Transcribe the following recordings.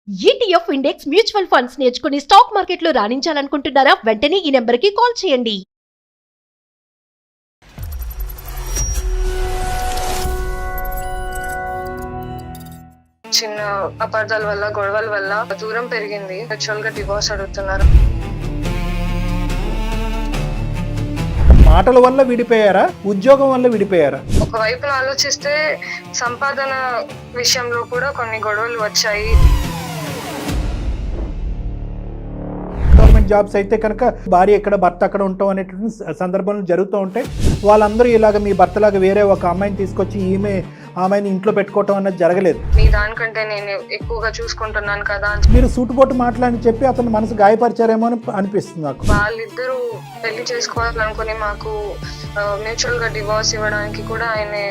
ETF index mutual funds నేర్చుకుని stock మార్కెట్లో రాణించాలనుకుంటున్నారా? వెంటనే ఈ నెంబర్కి కాల్ చేయండి. చిన్న అపార్థాల వల్ల గొడవల వల్ల దూరం పెరిగింది. యాక్చువల్ గా డివోర్స్ అడుగుతున్నారు. మాటల వల్ల విడిపోయారా, ఉద్యోగం వల్ల విడిపోయారా? ఒకవైపున ఆలోచిస్తే సంపాదన విషయంలో కూడా కొన్ని గొడవలు వచ్చాయి. గవర్నమెంట్ జాబ్స్ అయితే కనుక భార్య ఎక్కడ భర్త అక్కడ ఉంటాం అనేటువంటి సందర్భాలు జరుగుతూ ఉంటాయి. వాళ్ళందరూ ఇలాగ మీ భర్తలాగా వేరే ఒక అమ్మాయిని తీసుకొచ్చి ఆమెని ఇంట్లో పెట్టుకోవటం అన్నది జరగలేదు. నీ దానికంటే నేను ఎక్కువగా చూసుకుంటున్నాను కదా అని మీరు సూటుపోటు మాటలని చెప్పి అతని మనసు గాయపరిచారేమో అని అనిపిస్తుంది నాకు. వాళ్ళిద్దరూ పెళ్లి చేసుకోవాలనుకుని మాకు మ్యూచువల్ గా డివోర్స్ ఇవ్వడానికి కూడా ఆయనే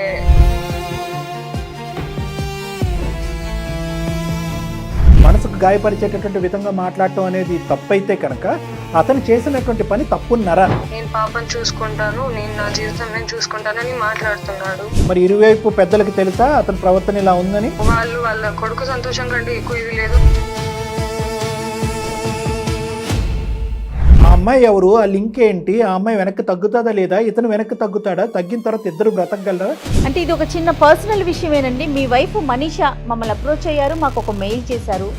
మనసుకు గాయపరిచేటటువంటి విధంగా మాట్లాడటం అనేది తప్పైతే కనుక అతను చేసినటువంటి పని తప్పున్నారా? నేను పాపను చూసుకుంటాను, నేను నా జీవితం నేను చూసుకుంటానని మాట్లాడుతున్నాడు. మరి ఇరువైపు పెద్దలకు తెలుసా అతని ప్రవర్తన ఇలా ఉందని? వాళ్ళ కొడుకు సంతోషం కంటే ఎక్కువ ఇది లేదు. ఆ అమ్మాయి ఎవరు, ఆ లింక్ ఏంటి, ఆ అమ్మాయి వెనక్కి తగ్గుతుందా లేదా, ఇతను వెనక్కి తగ్గుతాడా, తగ్గిన తర్వాత ఇద్దరు బ్రతకగలరా? అంటే ఇది ఒక చిన్న పర్సనల్ విషయమేనండి. మీ వైఫ్ మనీషా మమ్మల్ని అప్రోచ్ అయ్యారు, మాకు ఒక మెయిల్ చేశారు.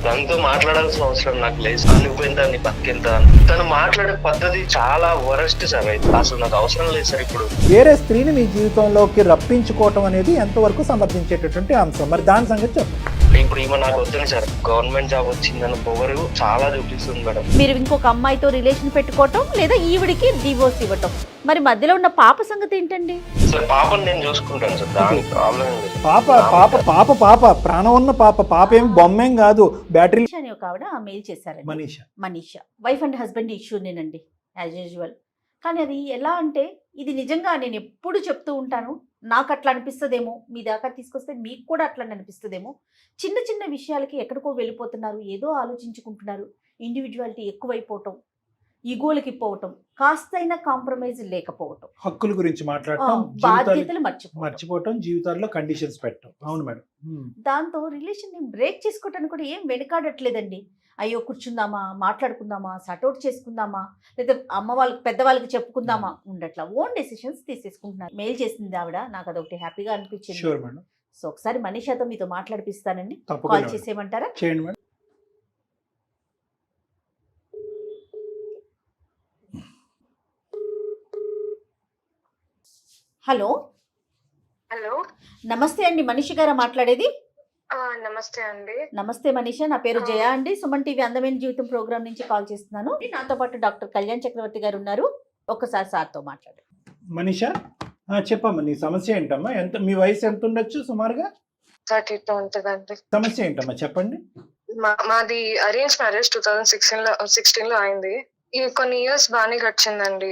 తనతో మాట్లాడాల్సిన అవసరం నాకు లేదు. అనుకుపోయిందా నీ బతికెంత తను మాట్లాడే పద్ధతి చాలా వరస్ట్ సార్. అయితే అసలు నాకు అవసరం లేదు సార్. ఇప్పుడు వేరే స్త్రీని మీ జీవితంలోకి రప్పించుకోవటం అనేది ఎంతవరకు సమర్థించేటటువంటి అంశం, మరి దాని సంగతి చెప్పండి. ఇప్పుడు ఈమె నాకు వద్దని సార్. గవర్నమెంట్ జాబ్ వచ్చిందని పొగరు చాలా చూపిస్తుంది మేడం. మీరు ఇంకొక అమ్మాయితో రిలేషన్ పెట్టుకోవటం లేదా ఈవిడికి డివోర్స్ ఇవ్వటం, మరి మధ్యలో ఉన్న పాప సంగతి ఏంటండి? సార్ పాపని నేను చూసుకుంటాను సార్, దానికి ప్రాబ్లం లేదు. పాప పాప పాప పాప ప్రాణం ఉన్న పాప ఏం బొమ్మేం కాదు. బ్యాటరీ మనీషా అని ఒక ఆవిడ మెయిల్ చేశారండి. మనీషా వైఫ్ అండ్ హస్బెండ్ ఇష్యూనేనండి యాజ్ యూజువల్. కానీ అది ఎలా అంటే ఇది నిజంగా నేను ఎప్పుడు చెప్తూ ఉంటాను, నాకు అట్లా అనిపిస్తుందేమో, మీ దాకా తీసుకొస్తే మీకు కూడా అట్లా అనిపిస్తుందేమో. చిన్న చిన్న విషయాలకి ఎక్కడికో వెళ్ళిపోతున్నారు, ఏదో ఆలోచించుకుంటున్నారు, ఇండివిజువాలిటీ ఎక్కువైపోవటం, ఈగోలకి పోవటం, కాస్తైనా కాంప్రమైజ్ లేకపోవటం, హక్కుల గురించి మాట్లాడటం, బాధ్యతలు మర్చిపోవటం, జీవితాల్లో కండిషన్స్ పెట్టడం. అవును మేడం. దాంతో రిలేషన్ బ్రేక్ చేసుకోవటానికి కూడా ఏం వెనకాడట్లేదండి. అయ్యో కూర్చుందామా, మాట్లాడుకుందామా, సార్ట్అవుట్ చేసుకుందామా, లేదా అమ్మ వాళ్ళకి పెద్దవాళ్ళకి చెప్పుకుందామా, ఉండట్లా ఓన్ డెసిషన్స్ తీసేసుకుంటున్నారు. మెయిల్ చేసింది ఆవిడ, నాకు అదొకటి హ్యాపీగా అనిపించింది. సో ఒకసారి మనీషాతో మీతో మాట్లాడిపిస్తానండి. కాల్ చేసేయమంటారా? చేయండి మేడం. హలో హలో, నమస్తే అండి, మనీష గారా మాట్లాడేది? నమస్తే అండి. నమస్తే మనీష, నా పేరు జయ అండి. సుమన్ టీవీ అందమైన జీవితం ప్రోగ్రామ్ నుంచి కాల్ చేస్తున్నాను. నాతో పాటు డాక్టర్ కళ్యాణ్ చక్రవర్తి గారు ఉన్నారు. ఒక్కసారి సార్తో మాట్లాడు. మనీషా చెప్పమ్మా, నీ సమస్య ఏంటమ్మా? మీ వయసు ఎంత ఉండొచ్చు సుమారుగా? 32 ఉంటదండి. సమస్య ఏంటమ్మా చెప్పండి. మాది అరేంజ్ మ్యారేజ్ 2016 లో అయింది. ఈ కొన్ని ఇయర్స్ బాగానే గడిచిందండి.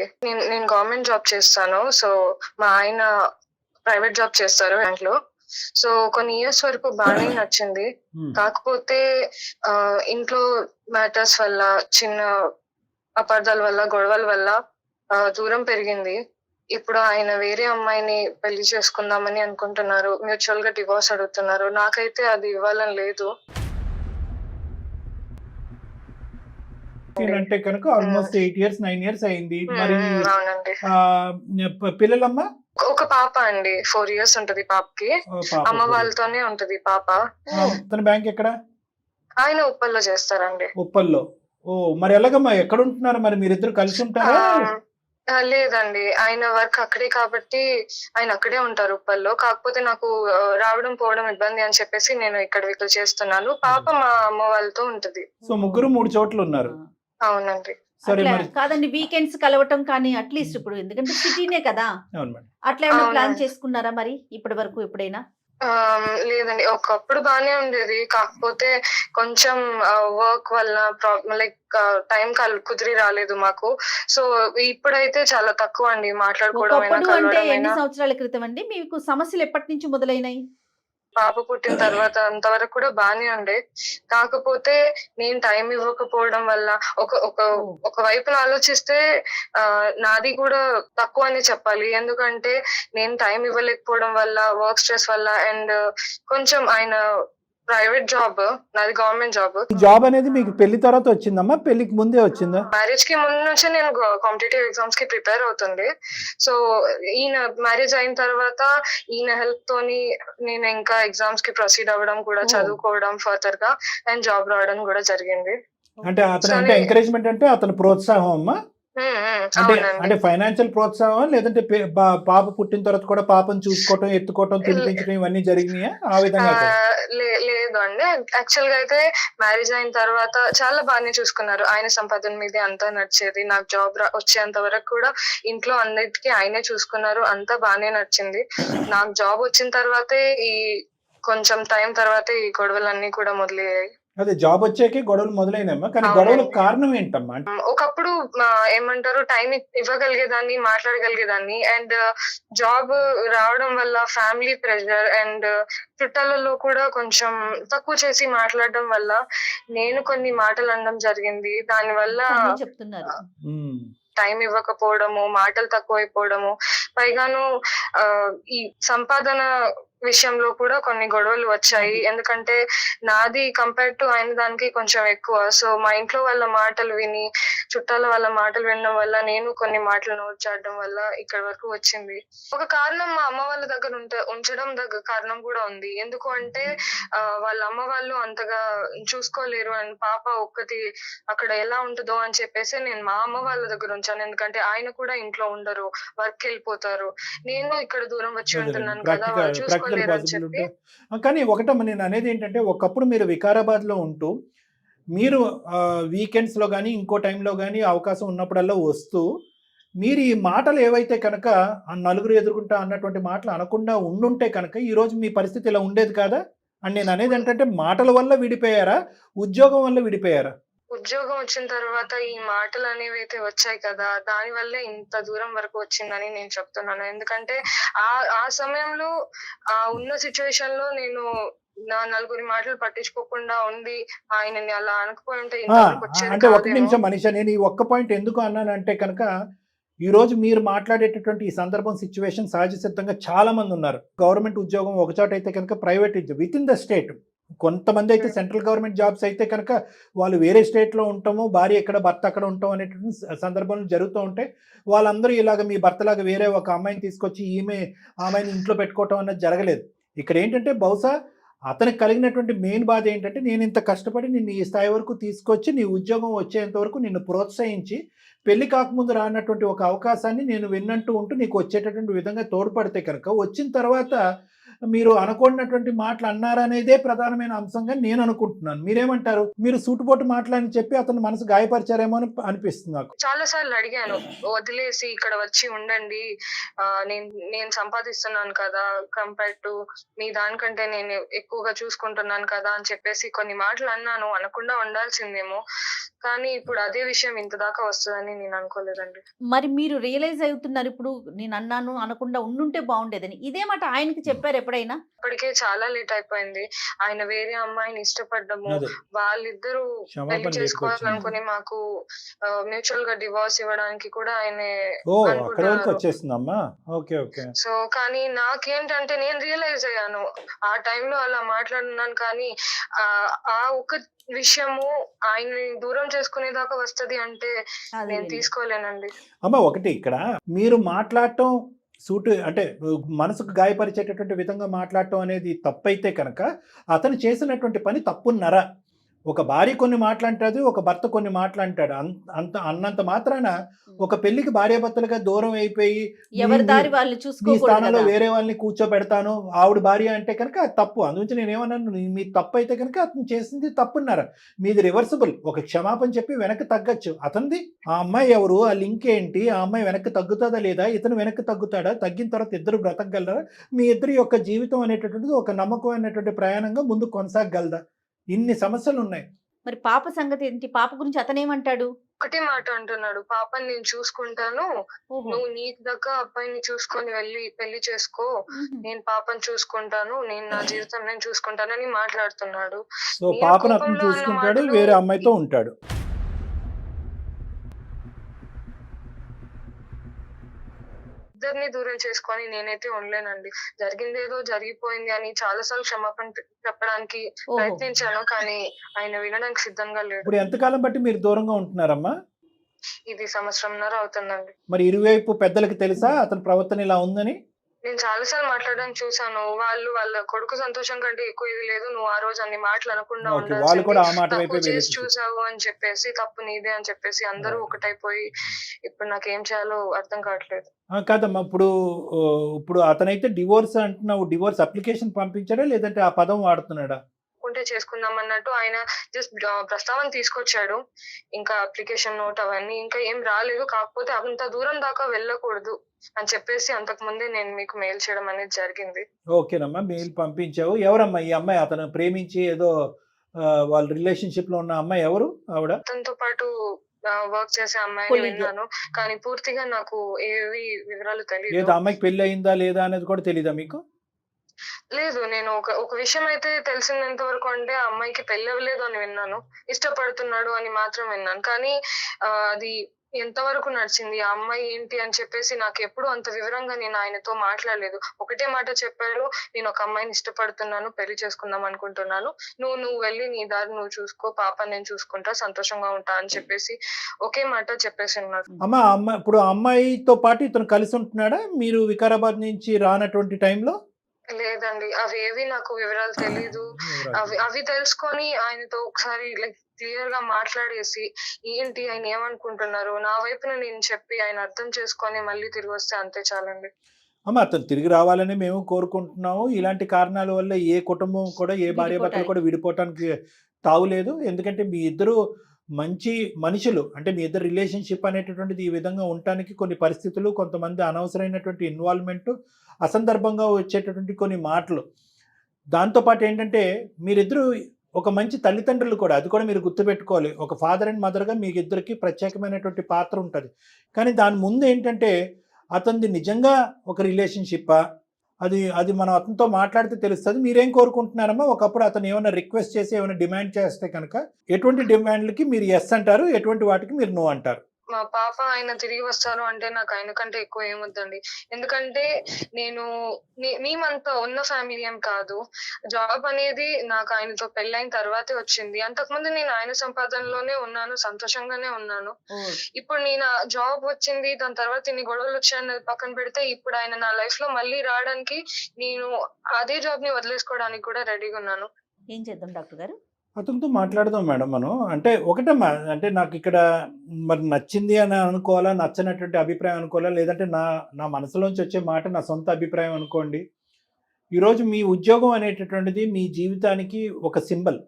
నేను గవర్నమెంట్ జాబ్ చేస్తాను. సో మా ఆయన ప్రైవేట్ జాబ్ చేస్తారు బ్యాంక్ లో. సో కొన్ని ఇయర్స్ వరకు బాగానే నచ్చింది. కాకపోతే ఇంట్లో మ్యాటర్స్ వల్ల, చిన్న అపార్థాల వల్ల, గొడవల వల్ల దూరం పెరిగింది. ఇప్పుడు ఆయన వేరే అమ్మాయిని పెళ్లి చేసుకుందామని అనుకుంటున్నారు. మ్యూచువల్ గా డివోర్స్ అడుగుతున్నారు. నాకైతే అది ఇవ్వాలని లేదు. అంటే కనుక ఆల్మోస్ట్ 8 years 9 years అయింది. మరి అవునండి. పిల్లలమ్మా? ఒక పాప అండి, 4 years ఉంటది పాపకి. అమ్మ వాళ్ళతోనే ఉంటది పాప. తన బ్యాంక్ ఎక్కడ? ఆయన ఉప్పల్లో చేస్తారండి. ఉప్పల్లో. ఓ, మరి ఎలాగమ్మా, ఎక్కడ ఉంటున్నారు మరి? మీరిద్దరు కలిసి ఉంటారా? లేదండి, ఆయన వర్క్ అక్కడే కాబట్టి ఆయన అక్కడే ఉంటారు ఉప్పల్లో. కాకపోతే నాకు రావడం పోవడం ఇబ్బంది అని చెప్పేసి నేను ఇక్కడ చేస్తున్నాను. పాప మా అమ్మ వాళ్ళతో ఉంటది. సో ముగ్గురు 3 చోట్ల ఉన్నారు. అవునండి. కాదండి, వీకెండ్స్ కలవటం కానీ అట్లీస్ట్ ఇప్పుడు, ఎందుకంటే సిటీనే కదా, అట్లా ఏమైనా ప్లాన్ చేసుకున్నారా మరి ఇప్పటి వరకు ఎప్పుడైనా? లేదండి, ఒకప్పుడు బానే ఉండేది. కాకపోతే కొంచెం వర్క్ వల్ల లైక్ టైం కుదిరి రాలేదు మాకు. సో ఇప్పుడైతే చాలా తక్కువ అండి మాట్లాడుకోవడం. అంటే ఎన్ని సంవత్సరాల క్రితం అండి మీకు సమస్యలు ఎప్పటి నుంచి మొదలైనాయి? పాప పుట్టిన తర్వాత అంతవరకు కూడా బానే ఉండే. కాకపోతే నేను టైం ఇవ్వకపోవడం వల్ల ఒక వైపున ఆలోచిస్తే నాది కూడా తక్కువ అని చెప్పాలి. ఎందుకంటే నేను టైం ఇవ్వలేకపోవడం వల్ల, వర్క్ స్ట్రెస్ వల్ల, అండ్ కొంచెం ఆయన ప్రైవేట్ జాబ్, నాది గవర్నమెంట్ జాబ్. జాబ్ అనేది మీకు పెళ్లి తర్వాత వచ్చిందమ్మా, పెళ్లికి ముందే వచ్చిందా? మ్యారేజ్ కి ముందు నుంచి నేను కాంపిటేటివ్ ఎగ్జామ్స్ కి ప్రిపేర్ అవుతుంది. సో ఈయన మ్యారేజ్ అయిన తర్వాత ఈయన హెల్ప్ తోని నేను ఇంకా ఎగ్జామ్స్ కి ప్రొసీడ్ అవ్వడం కూడా, చదువుకోవడం ఫర్దర్ గా, అండ్ జాబ్ రావడం కూడా జరిగింది. అంటే అతను అంటే ఎంకరేజ్మెంట్ అంటే అతను ప్రోత్సాహం అమ్మా, అంటే అవునండి. అంటే ఫైనాన్షియల్ ప్రోత్సాహం లేదంటే పాప పుట్టిన తర్వాత కూడా పాపను చూసుకోవటం, ఎత్తుకోవటం, తినిపించడం ఇవన్నీ జరిగినాయా ఆ విధంగా? లేదు అండి, యాక్చువల్ గా అయితే మ్యారేజ్ అయిన తర్వాత చాలా బాగానే చూసుకున్నారు. ఆయన సంపాదన మీదే అంతా నడిచేది. నాకు జాబ్ వచ్చేంత వరకు కూడా ఇంట్లో అన్నిటికీ ఆయనే చూసుకున్నారు, అంతా బాగానే నడిచింది. నాకు జాబ్ వచ్చిన తర్వాతే కొంచెం టైం తర్వాతే ఈ గొడవలన్నీ కూడా మొదలయ్యాయి. అదే జాబ్ వచ్చాకే గొడవలు మొదలైనమ్మా, కానీ గొడవలకు కారణం ఏంటమ్మా? ఒకప్పుడు ఏమంటారు, టైం ఇవ్వగలిగేదాన్ని, మాట్లాడగలిగేదాన్ని, అండ్ జాబ్ రావడం వల్ల ఫ్యామిలీ ప్రెషర్ అండ్ చుట్టాలలో కూడా కొంచెం తక్కువ చేసి మాట్లాడడం వల్ల నేను కొన్ని మాటలు అనడం జరిగింది. దాని వల్ల చెప్తున్నారు టైం ఇవ్వకపోవడము, మాటలు తక్కువైపోవడము, పైగాను ఈ సంపాదన విషయంలో కూడా కొన్ని గొడవలు వచ్చాయి. ఎందుకంటే నాది కంపేర్ టు ఆయన దానికి కొంచెం ఎక్కువ. సో మా ఇంట్లో వాళ్ళ మాటలు విని, చుట్టాల వాళ్ళ మాటలు వినడం వల్ల నేను కొన్ని మాటలు నోట్ చేయడం వల్ల ఇక్కడ వరకు వచ్చింది. ఒక కారణం మా అమ్మ వాళ్ళ దగ్గర ఉంచడం కారణం కూడా ఉంది. ఎందుకు అంటే వాళ్ళ అమ్మ వాళ్ళు అంతగా చూసుకోలేరు, అండ్ పాప ఒక్కటి అక్కడ ఎలా ఉంటుందో అని చెప్పేసి నేను మా అమ్మ వాళ్ళ దగ్గర ఉంచాను. ఎందుకంటే ఆయన కూడా ఇంట్లో ఉండరు, వర్క్ వెళ్ళిపోతారు, నేను ఇక్కడ దూరం వచ్చి ఉంటున్నాను కదా, వాళ్ళు చూసుకోలేరు అని చెప్పి. కానీ ఒకటమ్మా నేను అనేది ఏంటంటే, ఒకప్పుడు మీరు వికారాబాద్ లో ఉంటూ మీరు వీకెండ్స్ లో కానీ ఇంకో టైంలో కానీ అవకాశం ఉన్నప్పుడల్లా వస్తూ మీరు ఈ మాటలు ఏవైతే కనుక నలుగురు ఎదుర్కొంటా అన్నటువంటి మాటలు అనకుండా ఉండుంటే కనుక ఈరోజు మీ పరిస్థితి ఇలా ఉండేది కాదా అని నేను అనేది ఏంటంటే, మాటల వల్ల విడిపోయారా, ఉద్యోగం వల్ల విడిపోయారా? ఉద్యోగం వచ్చిన తర్వాత ఈ మాటలు అనేవి అయితే వచ్చాయి కదా, దాని వల్లే ఇంత దూరం వరకు వచ్చిందని నేను చెప్తున్నాను. ఎందుకంటే ఆ సమయంలో ఉన్న సిచ్యువేషన్ లో నేను నా నలుగురి మాటలు పట్టించుకోకుండా ఉండి ఆయనని అలా అనకపోయి ఉంటే ఇంతవరకు వచ్చేది అంటే ఒక కాదేమో. నిమిషం మనీషా, నేను ఈ ఒక్క పాయింట్ ఎందుకు అన్నానంటే కనుక, ఈరోజు మీరు మాట్లాడేటటువంటి ఈ సందర్భం సిచ్యువేషన్ సహజ సిద్ధంగా చాలా మంది ఉన్నారు. గవర్నమెంట్ ఉద్యోగం ఒక చోట అయితే కనుక private with in the state, కొంతమంది అయితే సెంట్రల్ గవర్నమెంట్ జాబ్స్ అయితే కనుక వాళ్ళు వేరే స్టేట్లో ఉంటాము, భార్య ఎక్కడ భర్త అక్కడ ఉంటాం అనేటువంటి సందర్భాలు జరుగుతూ ఉంటాయి. వాళ్ళందరూ ఇలాగ మీ భర్తలాగా వేరే ఒక అమ్మాయిని తీసుకొచ్చి ఆమెని ఇంట్లో పెట్టుకోవటం అన్నది జరగలేదు. ఇక్కడ ఏంటంటే బహుశా అతనికి కలిగినటువంటి మెయిన్ బాధ ఏంటంటే, నేను ఇంత కష్టపడి నిన్ను ఈ స్థాయి వరకు తీసుకొచ్చి నీ ఉద్యోగం వచ్చేంత వరకు నిన్ను ప్రోత్సహించి పెళ్లి కాకముందు రానటువంటి ఒక అవకాశాన్ని నేను విన్నట్టు ఉంటూ నీకు వచ్చేటటువంటి విధంగా తోడ్పడితే కనుక, వచ్చిన తర్వాత మీరు అనుకున్నటువంటి మాటలు అన్నారనేదే ప్రధానమైన అంశంగా నేను అనుకుంటున్నాను. మీరేమంటారు? మీరు సూటుపోటు మాటలని చెప్పి అతను మనసు గాయపరిచారేమో అని అనిపిస్తుంది నాకు. చాలా సార్లు అడిగాను, వదిలేసి ఇక్కడ వచ్చి ఉండండి, నేను సంపాదిస్తున్నాను కదా, కంపేర్ టు మీ దానికంటే నేను ఎక్కువగా చూసుకుంటున్నాను కదా అని చెప్పేసి కొన్ని మాటలు అన్నాను. అనకుండా ఉండాల్సిందేమో, కానీ ఇప్పుడు అదే విషయం ఇంత దాకా వస్తుందని నేను అనుకోలేదండి. మరి మీరు రియలైజ్ అవుతున్నారు ఇప్పుడు, నేను అన్నాను అనకుండా ఉండుంటే బాగుండేదని. ఇదే మాట ఆయనకి చెప్పారు ఎప్పుడైనా? ఇప్పటికే చాలా లేట్ అయిపోయింది. ఆయన వేరే అమ్మాయిని ఇష్టపడ్డము, వాళ్ళిద్దరూ పెళ్లి చేసుకోవాలనుకుని మాకు మ్యూచువల్ గా డివోర్స్ ఇవ్వడానికి కూడా ఆయన అనుకుంటున్నారు. సో కానీ నాకేంటంటే నేను రియలైజ్ అయ్యాను ఆ టైంలో అలా మాట్లాడున్నాను, కానీ ఆ ఒక విషయము ఆయన్ని దూరం చేసుకునేదాకా వస్తది అంటే నేను తీసుకోలేనండి. అమ్మ ఒకటి ఇక్కడ మీరు మాట్లాడటం అంటే మనసుకు గాయపరిచేటటువంటి విధంగా మాట్లాడటం అనేది తప్పైతే కనుక, అతను చేసినటువంటి పని తప్పున్నరా? ఒక భార్య కొన్ని మాట్లాంటది, ఒక భర్త కొన్ని మాట్లాంటాడు. అన్నంత మాత్రాన ఒక పెళ్లికి భార్యాభర్తలుగా దూరం అయిపోయి ఎవరి దారి వాళ్ళు ఈ చూసుకోకూడదు స్థానంలో కదా. వేరే వాళ్ళని కూర్చోబెడతాను ఆవిడ భార్య అంటే కనుక అది తప్పు. అందుగురించి నేనేమన్నాను, మీ తప్పు అయితే కనుక అతను చేసింది తప్పున్నారా? మీది రివర్సిబుల్, ఒక క్షమాపణ చెప్పి వెనక్కి తగ్గచ్చు. అతనిది ఆ అమ్మాయి ఎవరు, ఆ లింక్ ఏంటి, ఆ అమ్మాయి వెనక్కి తగ్గుతుందా లేదా, ఇతను వెనక్కి తగ్గుతాడా, తగ్గిన తర్వాత ఇద్దరు బ్రతకగలరా, మీ ఇద్దరి యొక్క జీవితం అనేటటువంటిది ఒక నమ్మకమైనటువంటి ప్రయాణంగా ముందు కొనసాగగలదా? ఇన్ని సమస్యలు ఉన్నాయి. మరి పాప సంగతి ఏంటి? పాప గురించి అతనేమంటాడు? ఒకటే మాట అంటున్నాడు, పాపని నేను చూసుకుంటాను, నువ్వు నీకు దగ్గర అబ్బాయిని చూసుకొని వెళ్ళి పెళ్లి చేసుకో, నేను పాపని చూసుకుంటాను, నేను నా జీవితం నేను చూసుకుంటానని మాట్లాడుతున్నాడు. సో పాపను అతను చూసుకుంటాడు, వేరే అమ్మాయితో ఉంటాడు. ఇద్దరిని దూరం చేసుకొని నేనైతే ఉండలేనండి. జరిగిందేదో జరిగిపోయింది అని చాలా సార్లు క్షమాపణ చెప్పడానికి ఓహో. ప్రయత్నించాను. కానీ ఆయన వినడానికి సిద్ధంగా లేడు. ఇప్పుడు ఎంతకాలం బట్టి మీరు దూరంగా ఉంటున్నారమ్మా? ఇది సంవత్సరంన్నర అవుతుందండి. మరి ఇరువైపు పెద్దలకి తెలుసా అతని ప్రవర్తన ఇలా ఉందని? నేను చాలా సార్లు మాట్లాడడానికి చూసాను. వాళ్ళ కొడుకు సంతోషం కంటే ఎక్కువ ఇది లేదు. నువ్వు ఆ రోజు అన్ని మాటలు అనకుండా ఓకే, వాళ్ళు కూడా ఆ మాట వైపే తక్కువ చేసి వెళ్ళేసి చూసావు అని చెప్పేసి, తప్పు నీదే అని చెప్పేసి అందరూ ఒకటైపోయి ఇప్పుడు నాకేం చేయాలో అర్థం కావట్లేదు. కాదమ్మా, ఇప్పుడు అతనైతే డివోర్స్ అంటున్నావు, డివోర్స్ అప్లికేషన్ పంపించాడా లేదంటే ఆ పదం వాడుతున్నాడా? ఉంటే చేసుకుందాం అన్నట్టు ఆయన జస్ట్ ప్రస్తావన తీసుకొచ్చాడు. ఇంకా అప్లికేషన్ నోట్ అవన్నీ ఇంకా ఏం రాలేదు. కాకపోతే అంత దూరం దాకా వెళ్ళకూడదు అని చెప్పేసి అంతకు ముందే నేను మీకు మెయిల్ చేయడం అనేది జరిగింది. ఓకేనమ్మా, మెయిల్ పంపించావు. ఎవరమ్మా ఈ అమ్మాయి? అతను ప్రేమించి ఏదో వాళ్ళ రిలేషన్షిప్ లో ఉన్న అమ్మాయి ఎవరు ఆవిడ? అతనితో పాటు వర్క్ చేసే అమ్మాయిని Colleague. విన్నాను. కానీ పూర్తిగా నాకు ఏవి వివరాలు లేదా తెలియదు. అమ్మాయికి పెళ్లి అయిందా లేదా అనేది కూడా తెలీదా మీకు? లేదు, నేను ఒక విషయం అయితే తెలిసినంత వరకు అంటే ఆ అమ్మాయికి పెళ్లి అవ్వలేదు అని విన్నాను. ఇష్టపడుతున్నాడు అని మాత్రం విన్నాను. కానీ అది ఎంతవరకు నడిచింది, ఆ అమ్మాయి ఏంటి అని చెప్పేసి నాకు ఎప్పుడు అంత వివరంగా నేను ఆయనతో మాట్లాడలేదు. ఒకటే మాట చెప్పారు, నేను ఒక అమ్మాయిని ఇష్టపడుతున్నాను, పెళ్లి చేసుకుందాం అనుకుంటున్నాను, నువ్వు వెళ్ళి నీ దారి నువ్వు చూసుకో, పాప నేను చూసుకుంటా, సంతోషంగా ఉంటా అని చెప్పేసి ఒకే మాట చెప్పేసి ఉన్నాడు. అమ్మాయి ఇప్పుడు ఆ అమ్మాయితో పాటు ఇతను కలిసి ఉంటున్నాడా మీరు వికారాబాద్ నుంచి రానటువంటి టైంలో? లేదండి, అవి ఏవి నాకు వివరాలు తెలీదు. అవి తెలుసుకొని ఆయనతో ఒకసారి లైక్ క్లియర్ గా మాట్లాడేసి ఏంటి ఆయన ఏమనుకుంటున్నారు నా వైపున నేను చెప్పి ఆయన అర్థం చేసుకొని మళ్ళీ తిరిగి వస్తే అంతే చాలండి. అతను తిరిగి రావాలని మేము కోరుకుంటున్నాము. ఇలాంటి కారణాల వల్ల ఏ కుటుంబం కూడా, ఏ భార్యాభర్తలు కూడా విడిపోవటానికి తావులేదు. ఎందుకంటే మీ ఇద్దరు మంచి మనుషులు, అంటే మీ ఇద్దరు రిలేషన్షిప్ అనేటటువంటిది ఈ విధంగా ఉండటానికి కొన్ని పరిస్థితులు, కొంతమంది అనవసరమైనటువంటి ఇన్వాల్వ్మెంట్, అసందర్భంగా వచ్చేటటువంటి కొన్ని మాటలు, దాంతోపాటు ఏంటంటే మీరిద్దరూ ఒక మంచి తల్లిదండ్రులు కూడా, అది కూడా మీరు గుర్తుపెట్టుకోవాలి. ఒక ఫాదర్ అండ్ మదర్గా మీకు ఇద్దరికి ప్రత్యేకమైనటువంటి పాత్ర ఉంటుంది. కానీ దాని ముందు ఏంటంటే అతనిది నిజంగా ఒక రిలేషన్షిప్పా, అది మనం అతనితో మాట్లాడితే తెలుస్తుంది. మీరేం కోరుకుంటున్నారమ్మా? ఒకప్పుడు అతను ఏమైనా రిక్వెస్ట్ చేసి ఏమైనా డిమాండ్ చేస్తే కనుక ఎటువంటి డిమాండ్లకి మీరు ఎస్ అంటారు, ఎటువంటి వాటికి మీరు నో అంటారు? మా పాప ఆయన తిరిగి వస్తారు అంటే నాకు ఆయన కంటే ఎక్కువ ఏమొద్దండి. ఎందుకంటే మేమంతా ఉన్న ఫ్యామిలీ ఏం కాదు. జాబ్ అనేది నాకు ఆయనతో పెళ్ళైన తర్వాతే వచ్చింది. అంతకుముందు నేను ఆయన సంపాదనలోనే ఉన్నాను, సంతోషంగానే ఉన్నాను. ఇప్పుడు నేను జాబ్ వచ్చింది, దాని తర్వాత ఇన్ని గొడవలు వచ్చాయని పక్కన పెడితే, ఇప్పుడు ఆయన నా లైఫ్ లో మళ్ళీ రావడానికి నేను అదే జాబ్ ని వదిలేసుకోవడానికి కూడా రెడీగా ఉన్నాను. ఏం చేద్దాం డాక్టర్ గారు? అతనితో మాట్లాడదాం మేడం మనం. అంటే ఒకటమ్మా, అంటే నాకు ఇక్కడ మరి నచ్చింది అని అనుకోవాలా, నచ్చనటువంటి అభిప్రాయం అనుకోవాలా, లేదంటే నా మనసులోంచి వచ్చే మాట నా సొంత అభిప్రాయం అనుకోండి. ఈరోజు మీ ఉద్యోగం అనేటటువంటిది మీ జీవితానికి ఒక సింబల్.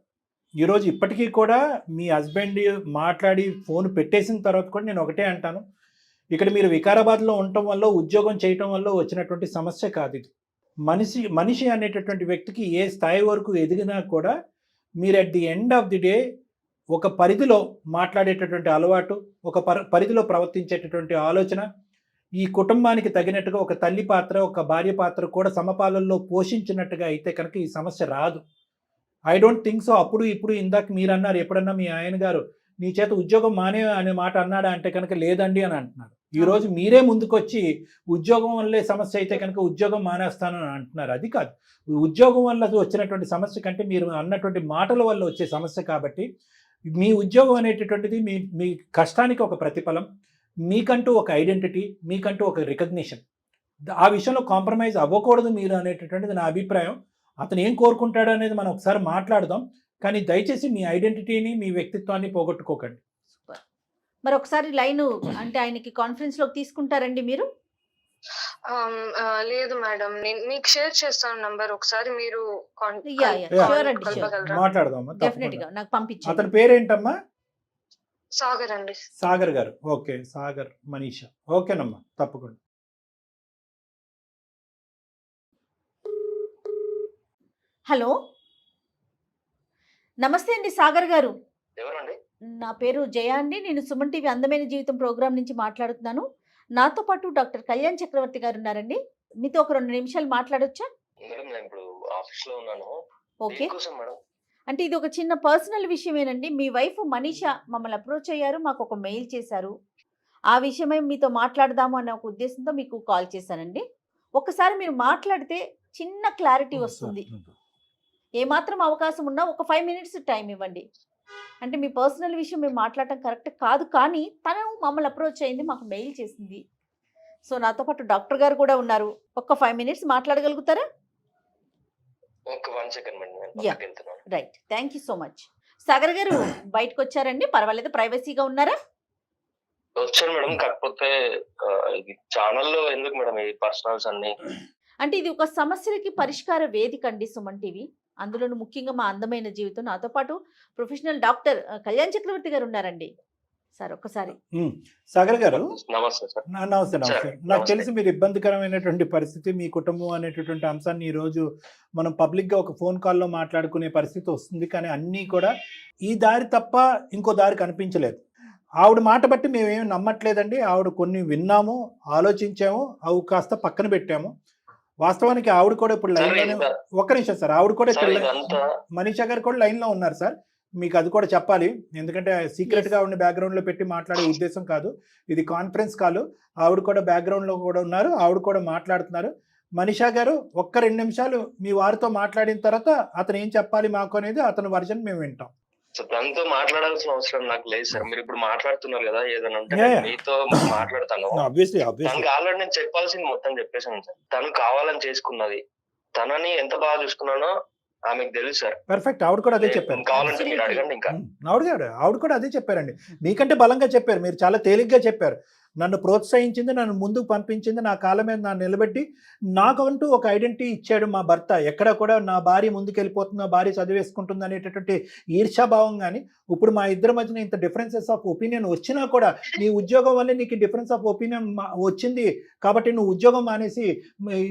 ఈరోజు ఇప్పటికీ కూడా మీ హస్బెండ్ మాట్లాడి ఫోన్ పెట్టేసిన తర్వాత కూడా నేను ఒకటే అంటాను, ఇక్కడ మీరు వికారాబాద్లో ఉండటం వల్ల, ఉద్యోగం చేయటం వల్ల వచ్చినటువంటి సమస్య కాదు ఇది. మనిషి అనేటటువంటి వ్యక్తికి ఏ స్థాయి వరకు ఎదిగినా కూడా మీరు at the end of the day ఒక పరిధిలో మాట్లాడేటటువంటి అలవాటు, ఒక పరిధిలో ప్రవర్తించేటటువంటి ఆలోచన, ఈ కుటుంబానికి తగినట్టుగా ఒక తల్లి పాత్ర, ఒక భార్య పాత్ర కూడా సమపాలల్లో పోషించినట్టుగా అయితే కనుక ఈ సమస్య రాదు. I don't think so. అప్పుడు ఇప్పుడు ఇందాక మీరు అన్నారు, ఎప్పుడన్నా మీ ఆయన గారు నీ చేత ఉద్యోగం మానే అనే మాట అన్నాడా అంటే కనుక లేదండి అని అంటున్నారు. ఈరోజు మీరే ముందుకొచ్చి ఉద్యోగం వల్లే సమస్య అయితే కనుక ఉద్యోగం మానేస్తాను అని అంటున్నారు. అది కాదు, ఉద్యోగం వల్ల వచ్చినటువంటి సమస్య కంటే మీరు అన్నటువంటి మాటల వల్ల వచ్చే సమస్య. కాబట్టి మీ ఉద్యోగం అనేటటువంటిది మీ కష్టానికి ఒక ప్రతిఫలం, మీకంటూ ఒక ఐడెంటిటీ, మీకంటూ ఒక రికగ్నిషన్. ఆ విషయంలో కాంప్రమైజ్ అవ్వకూడదు మీరు అనేటటువంటిది నా అభిప్రాయం. అతను ఏం కోరుకుంటాడు అనేది మనం ఒకసారి మాట్లాడదాం. కానీ దయచేసి మీ ఐడెంటిటీని, మీ వ్యక్తిత్వాన్ని పోగొట్టుకోకండి. మరి ఒకసారి లైన్ అంటే ఆయనకి కాన్ఫరెన్స్ లోకి తీసుకుంటారండి మీరు? లేదు మేడం, నేను మీకు షేర్ చేస్తాను నంబర్, ఒకసారి మీరు మాట్లాడదాం. డెఫినెట్ గా నాకు పంపించండి. అతని పేరేంటమ్మా? సాగర్ అండి. సాగర్ గారు. ఓకే, సాగర్ మనీషా. ఓకేనమ్మా, తప్పకుండా. హలో, నమస్తే అండి సాగర్ గారు. ఎవరండి? నా పేరు జయ అండి. నేను సుమన్ టీవీ అందమైన జీవితం ప్రోగ్రామ్ నుంచి మాట్లాడుతున్నాను. నాతో పాటు డాక్టర్ కళ్యాణ్ చక్రవర్తి గారు ఉన్నారండి. మీతో ఒక 2 నిమిషాలు మాట్లాడొచ్చా? మేడం నేను ఇప్పుడు ఆఫీస్ లో ఉన్నాను. ఓకే. మేడం అంటే ఇది ఒక చిన్న పర్సనల్ విషయమేనండి. మీ వైఫ్ మనీషా మమ్మల్ని అప్రోచ్ అయ్యారు, మాకు ఒక మెయిల్ చేశారు. ఆ విషయమై మీతో మాట్లాడదాము అనే ఒక ఉద్దేశంతో మీకు కాల్ చేశానండి. ఒక్కసారి మీరు మాట్లాడితే చిన్న క్లారిటీ వస్తుంది. ఏమాత్రం అవకాశం ఉన్నా ఒక 5 మినిట్స్ టైం ఇవ్వండి. అంటే మీ పర్సనల్ విషయం మేము మాట్లాడటం కరెక్ట్ కాదు, కానీ తను మమ్మల్ని అప్రోచ్ అయింది, మాకు మెయిల్ చేసింది. సో నాతో పాటు డాక్టర్ గారు కూడా ఉన్నారు. ఒక్క 5 మినిట్స్ మాట్లాడగలుగుతారా? ఒక 1 సెకండ్ మేడం, నేను Yeah. పక్కకి వెళ్తున్నాను. Right, thank you so much. Sagar గారు బయటకు వచ్చారండి, పర్వాలేదు, ప్రైవసీగా ఉన్నారా? వచ్చాను మేడం, కాకపోతే ఇది ఛానల్లో ఎందుకు మేడం ఈ పర్సనల్స్ అన్ని? అంటే ఇది ఒక సమస్యలకి పరిష్కార వేదిక అండి సుమన్ టీవీ. అందులోనూ ముఖ్యంగా మా అందమైన జీవితం. నాతో పాటు ప్రొఫెషనల్ డాక్టర్ కళ్యాణ్ చక్రవర్తి గారు ఉన్నారండి. సార్ ఒక్కసారి. సాగర్ గారు నమస్తే సార్. నమస్తే. నమస్తే. సరే, నాకు నమస్తే. తెలిసి మీరు ఇబ్బందికరమైనటువంటి పరిస్థితి, మీ కుటుంబం అనేటటువంటి అంశాన్ని ఈరోజు మనం పబ్లిక్గా ఒక ఫోన్ కాల్లో మాట్లాడుకునే పరిస్థితి వస్తుంది. కానీ అన్నీ కూడా ఈ దారి తప్ప ఇంకో దారి కనిపించలేదు. ఆవిడ మాట బట్టి మేమేమి నమ్మట్లేదండి. ఆవిడ కొన్ని విన్నాము, ఆలోచించాము, అవి కాస్త పక్కన పెట్టాము. వాస్తవానికి ఆవిడ కూడా ఇప్పుడు సార్, లైన్లోనే ఇదంతా- ఒక్క నిమిషం సార్, ఆవిడ కూడా సార్, ఇప్పుడు ఇదంతా మనీషా గారు కూడా లైన్లో ఉన్నారు సార్. మీకు అది కూడా చెప్పాలి, ఎందుకంటే సీక్రెట్గా ఉండి బ్యాక్గ్రౌండ్లో పెట్టి మాట్లాడే ఉద్దేశం కాదు. ఇది కాన్ఫరెన్స్ కాల్. ఆవిడ కూడా బ్యాక్గ్రౌండ్లో కూడా ఉన్నారు, ఆవిడ కూడా మాట్లాడుతున్నారు. మనీషా గారు ఒక్క 2 నిమిషాలు మీ వారితో మాట్లాడిన తర్వాత అతను ఏం చెప్పాలి మాకు అనేది అతని వర్జన్ మేము వింటాం. సార్, తనతో మాట్లాడాల్సిన అవసరం నాకు లేదు సార్. మీరు ఇప్పుడు మాట్లాడుతున్నారు కదా, ఏదైనా ఉంటే Yeah, నేను yeah. మీతో మాట్లాడతాను. ఆబ్వియస్లీ తనకి ఆల్రెడీ నేను చెప్పాల్సింది మొత్తం చెప్పేశాను సార్. తను కావాలని చేసుకున్నది. తనని ఎంత బాగా చూసుకున్నానో ఆమెకు తెలుసు సార్. పర్ఫెక్ట్. ఆవిడ కూడా అదే చెప్పారు. కావాలంటే మీరు అడగండి ఇంకా. ఆవిడ కూడా అదే చెప్పారండి. మీకంటే బలంగా చెప్పారు, మీరు చాలా తేలిగ్గా చెప్పారు. నన్ను ప్రోత్సహించింది, నన్ను ముందుకు పంపించింది, నా కాళ్ళ మీద నన్ను నిలబెట్టి నాకంటూ ఒక ఐడెంటిటీ ఇచ్చాడు మా భర్త. ఎక్కడ కూడా నా భార్య ముందుకెళ్ళిపోతుంది, నా భార్య చదివేసుకుంటుంది అనేటటువంటి ఈర్ష్యాభావం. కానీ ఇప్పుడు మా ఇద్దరి మధ్యన ఇంత డిఫరెన్సెస్ ఆఫ్ ఒపీనియన్ వచ్చినా కూడా నీ ఉద్యోగం వల్లే నీకు డిఫరెన్స్ ఆఫ్ ఒపీనియన్ వచ్చింది కాబట్టి నువ్వు ఉద్యోగం మానేసి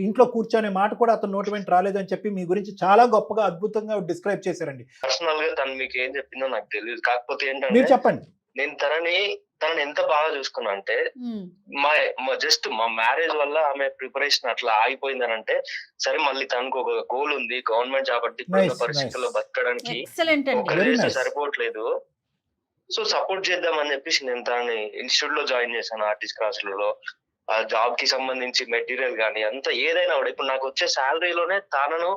ఇంట్లో కూర్చొనే మాట కూడా అతను నోటి వెంట రాలేదని చెప్పి మీ గురించి చాలా గొప్పగా అద్భుతంగా డిస్క్రైబ్ చేశారండి. పర్సనల్ గా తను మీకు ఏం చెప్పిందో నాకు తెలియదు. కాకపోతే మీరు ఏంటంటే చెప్పండి. నేను తనని ఎంత బాగా చూసుకున్నా అంటే, జస్ట్ మా మ్యారేజ్ వల్ల ఆమె ప్రిపరేషన్ అట్లా ఆగిపోయిందని అంటే, సరే మళ్ళీ తనకు ఒక గోల్ ఉంది, గవర్నమెంట్ జాబ్ అంటే ఇప్పుడున్న Nice, పరిస్థితుల్లో బతకడానికి ఎక్సలెంట్ ఒక అండి. Very race nice. సరిపోవట్లేదు. సో సపోర్ట్ చేద్దామని చెప్పేసి నేను తనని ఇన్స్టిట్యూట్ లో జాయిన్ చేశాను, ఆర్టిస్ట్ క్లాసులలో. ఆ జాబ్ కి సంబంధించి మెటీరియల్ కానీ అంత ఏదైనా కూడా ఇప్పుడు నాకు వచ్చే శాలరీలోనే తనను,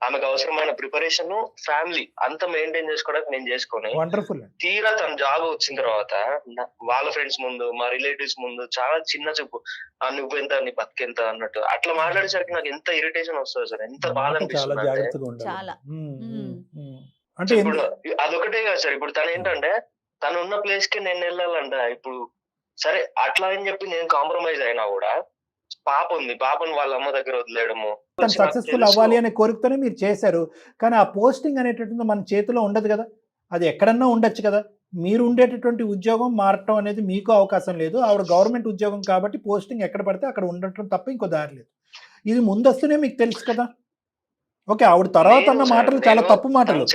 ఆమెకు అవసరమైన ప్రిపరేషన్, ఫ్యామిలీ అంత మెయింటైన్ చేసుకోవడానికి నేను చేసుకొని, వండర్ఫుల్. తీరా తన జాబ్ వచ్చిన తర్వాత వాళ్ళ ఫ్రెండ్స్ ముందు, మా రిలేటివ్స్ ముందు చాలా చిన్న చూపు, నువ్వు ఎంత, నీ బతికెంత అన్నట్టు అట్లా మాట్లాడేసరికి నాకు ఎంత ఇరిటేషన్ వస్తుంది సార్, ఎంత బాధ చాలా అనిపిస్తుంది అంటే. జాగ్రత్తగా ఉండాలి. చాలా. అంటే ఇప్పుడు అదొకటే కాదు సార్, ఇప్పుడు తను ఏంటంటే తను ఉన్న ప్లేస్ కి నేను వెళ్ళాలంట. ఇప్పుడు సరే అట్లా అని చెప్పి నేను కాంప్రమైజ్ అయినా కూడా పాప ఉంది, పాపని వాళ్ళ అమ్మ దగ్గర వదిలేయడము. తను సక్సెస్ఫుల్ అవ్వాలి అనే కోరికతోనే మీరు చేశారు. కానీ ఆ పోస్టింగ్ అనేటటువంటి మన చేతిలో ఉండదు కదా, అది ఎక్కడన్నా ఉండొచ్చు కదా. మీరు ఉండేటటువంటి ఉద్యోగం మారటం అనేది మీకు అవకాశం లేదు. ఆవిడ గవర్నమెంట్ ఉద్యోగం కాబట్టి పోస్టింగ్ ఎక్కడ పడితే అక్కడ ఉండటం తప్ప ఇంకో దారి లేదు. ఇది ముందస్తునే మీకు తెలుసు కదా. ఓకే, ఆవిడ తర్వాత అన్న మాటలు చాలా తప్పు మాటలు,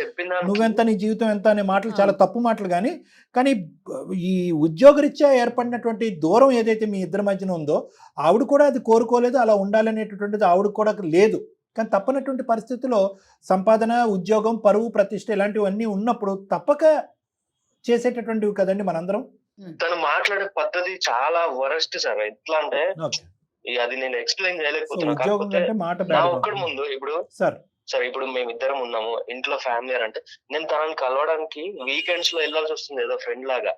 నువ్వెంత, నీ జీవితం ఎంత అనే మాటలు చాలా తప్పు మాటలు. కానీ ఈ ఉద్యోగరీత్యా ఏర్పడినటువంటి దూరం ఏదైతే మీ ఇద్దరి మధ్యన ఉందో, ఆవిడ కూడా అది కోరుకోలేదు, అలా ఉండాలనేటటువంటిది ఆవిడ కూడా లేదు. కానీ తప్పనటువంటి పరిస్థితిలో సంపాదన, ఉద్యోగం, పరువు, ప్రతిష్ట ఇలాంటివన్నీ ఉన్నప్పుడు తప్పక చేసేటటువంటివి కదండి మనందరం. తను మాట్లాడే పద్ధతి చాలా వరస్ట్ సార్. ఎట్లా అంటే ఓకే, అది నేను ఎక్స్ప్లెయిన్ సో చేయలేకపోతున్నా. ఉద్యోగం కాకపోతే కంటే మాట నా bad. ఒక్కడి ముందు ఇప్పుడు సార్ సరే ఇప్పుడు మేమిద్దరం ఉన్నాము ఇంట్లో, ఫ్యామిలీ అంటే నేను తనని కలవడానికి వీకెండ్స్ లో వెళ్ళాల్సి వస్తుంది ఏదో ఫ్రెండ్ లాగా.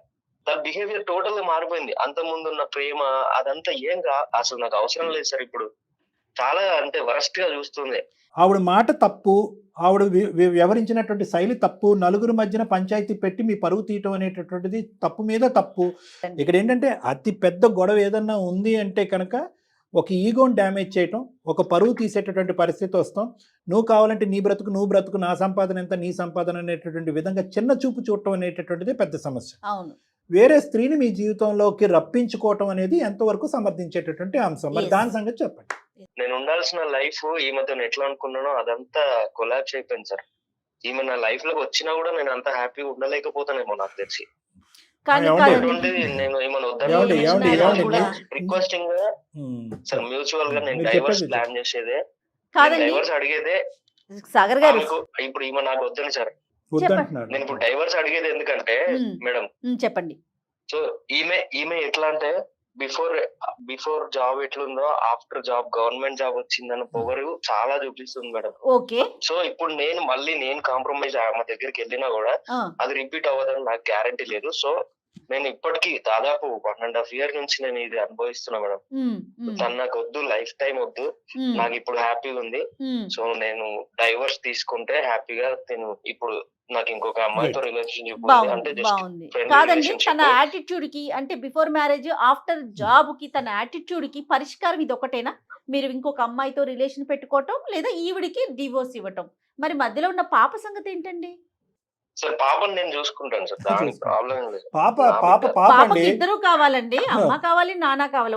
తన బిహేవియర్ టోటల్ గా మారిపోయింది. అంత ముందు ఉన్న ప్రేమ అదంతా ఏం అసలు నాకు అవసరం లేదు సార్. ఇప్పుడు చాలా అంటే వరస్ట్ గా చూస్తుంది. ఆవిడ మాట తప్పు, ఆవిడ వ్యవహరించినటువంటి శైలి తప్పు, నలుగురు మధ్యన పంచాయతీ పెట్టి మీ పరువు తీయటం అనేటటువంటిది తప్పు మీద తప్పు. ఇక్కడ ఏంటంటే అతి పెద్ద గొడవ ఏదన్నా ఉంది అంటే కనుక ఒక ఈగోని డ్యామేజ్ చేయటం, ఒక పరువు తీసేటటువంటి పరిస్థితి వస్తాం. నువ్వు కావాలంటే నీ బ్రతుకు నువ్వు బ్రతుకు, నా సంపాదన ఎంత నీ సంపాదన అనేటటువంటి విధంగా చిన్న చూపు చూడటం అనేటటువంటిది పెద్ద సమస్య. అవును. వేరే స్త్రీని మీ జీవితంలోకి రప్పించుకోవటం అనేది ఎంతవరకు సమర్థించేటటువంటి అంశం. మరి Yes. దాని సంగతి చెప్పండి. నేను ఉండాల్సిన లైఫ్ ఈమెతో ఎట్లా అనుకున్నానో అదంతా కొలాప్స్ అయిపోయింది సార్. ఈమె నా లైఫ్ లోకి వచ్చినా కూడా నేను అంత హ్యాపీగా ఉండలేకపోతానేమో నాకు తెలిసి. కానీ ఏమండి? కాదండి. అటువంటి నేను ఏమైనా ఏమండి? రిక్వెస్టింగ్ గా సార్, మ్యూచువల్ గా నేను మీరు డైవర్స్ చెప్పేది ప్లాన్ చేసేదే, కాదండి డైవర్స్ అడిగేదే. సాగర్ గారు. ఆమెకు ఇప్పుడు ఈమె నాకు వద్దని సార్. వద్దంటున్నారు. నేను ఇప్పుడు డైవర్స్ అడిగేది ఎందుకంటే మ్మ్. మేడం, చెప్పండి. సో ఈమె ఎట్లా అంటే బిఫోర్ జాబ్ ఎట్లుందో ఆఫ్టర్ జాబ్ గవర్నమెంట్ జాబ్ వచ్చిందని పొగరు చాలా చూపిస్తుంది మేడం. ఓకే. సో ఇప్పుడు నేను కాంప్రమైజ్ ఆమె దగ్గరికి వెళ్ళినా కూడా అది రిపీట్ అవ్వదని నాకు గ్యారంటీ లేదు. సో నేను ఇప్పటికీ దాదాపు 1.5 year నుంచి నేను ఇది అనుభవిస్తున్నా మేడం. తను నాకు వద్దు, లైఫ్ టైం వద్దు, నాకు ఇప్పుడు హ్యాపీగా ఉంది. సో నేను డైవర్స్ తీసుకుంటే హ్యాపీగా నేను ఇప్పుడు నాకు ఇంకొక అమ్మాయితో రిలేషన్షిప్ అంటే బాగుంది. కాదండి, తన యాటిట్యూడ్ కి అంటే బిఫోర్ మ్యారేజ్ ఆఫ్టర్ జాబ్ కి తన యాటిట్యూడ్ కి పరిష్కారం ఇది ఒకటేనా? మీరు ఇంకొక అమ్మాయితో రిలేషన్ పెట్టుకోవటం లేదా ఈవిడికి డివోర్స్ ఇవ్వటం? మరి మధ్యలో ఉన్న పాప సంగతి ఏంటండి? సార్ పాపని నేను చూసుకుంటాను సార్, దానికి ప్రాబ్లం లేదు. పాప అండి, ఇద్దరు కావాలండి, అమ్మ కావాలి, నాన్న కావాలి.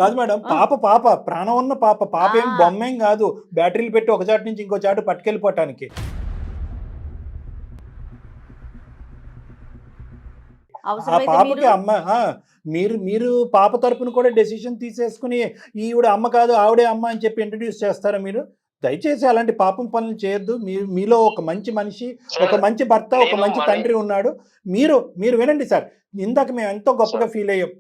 కాదు మేడం, పాప ప్రాణం ఉన్న పాప ఏం బొమ్మేం కాదు, బ్యాటరీలు పెట్టి ఒక చాటు నుంచి ఇంకో చాటు పట్టుకెళ్ళిపోవటానికి. ఆ పాపకి అమ్మ మీరు పాప తరపున కూడా డెసిషన్ తీసేసుకుని ఈవిడ అమ్మ కాదు ఆవిడే అమ్మ అని చెప్పి ఇంట్రడ్యూస్ చేస్తారా మీరు? దయచేసి అలాంటి పాపం పనులు చేయొద్దు. మీలో ఒక మంచి మనిషి, ఒక మంచి భర్త, ఒక మంచి తండ్రి ఉన్నాడు. మీరు వినండి సార్, ఇందాక మేము ఎంతో గొప్పగా ఫీల్ అయ్యాం.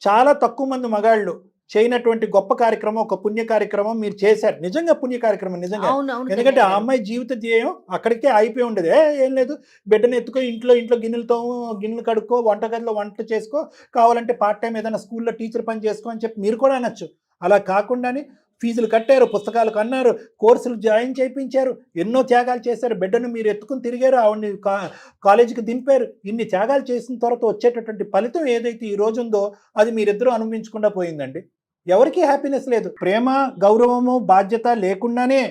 చాలా తక్కువ మంది మగాళ్ళు చేయనటువంటి గొప్ప కార్యక్రమం, ఒక పుణ్య కార్యక్రమం మీరు చేశారు. నిజంగా పుణ్య కార్యక్రమం నిజంగా. ఎందుకంటే ఆ అమ్మాయి జీవిత ధ్యేయం అక్కడికే అయిపోయి ఉండదు. ఏం లేదు, బిడ్డను ఎత్తుకో, ఇంట్లో గిన్నెలు కడుక్కో, వంటగదిలో వంట చేసుకో, కావాలంటే పార్ట్ టైం ఏదైనా స్కూల్లో టీచర్ పని చేసుకో అని చెప్పి మీరు కూడా అనొచ్చు. అలా కాకుండానే ఫీజులు కట్టారు, పుస్తకాలు కన్నారు, కోర్సులు జాయిన్ చేయించారు, ఎన్నో త్యాగాలు చేశారు. బిడ్డను మీరు ఎత్తుకుని తిరిగారు, ఆవిడని కాలేజీకి దింపారు. ఇన్ని త్యాగాలు చేసిన తర్వాత వచ్చేటటువంటి ఫలితం ఏదైతే ఈ రోజు ఉందో అది మీరిద్దరూ అనుభవించకుండా పోయిందండి. ఎవరికీ హ్యాపీనెస్ లేదు. ప్రేమ, గౌరవము, బాధ్యత లేకుండానే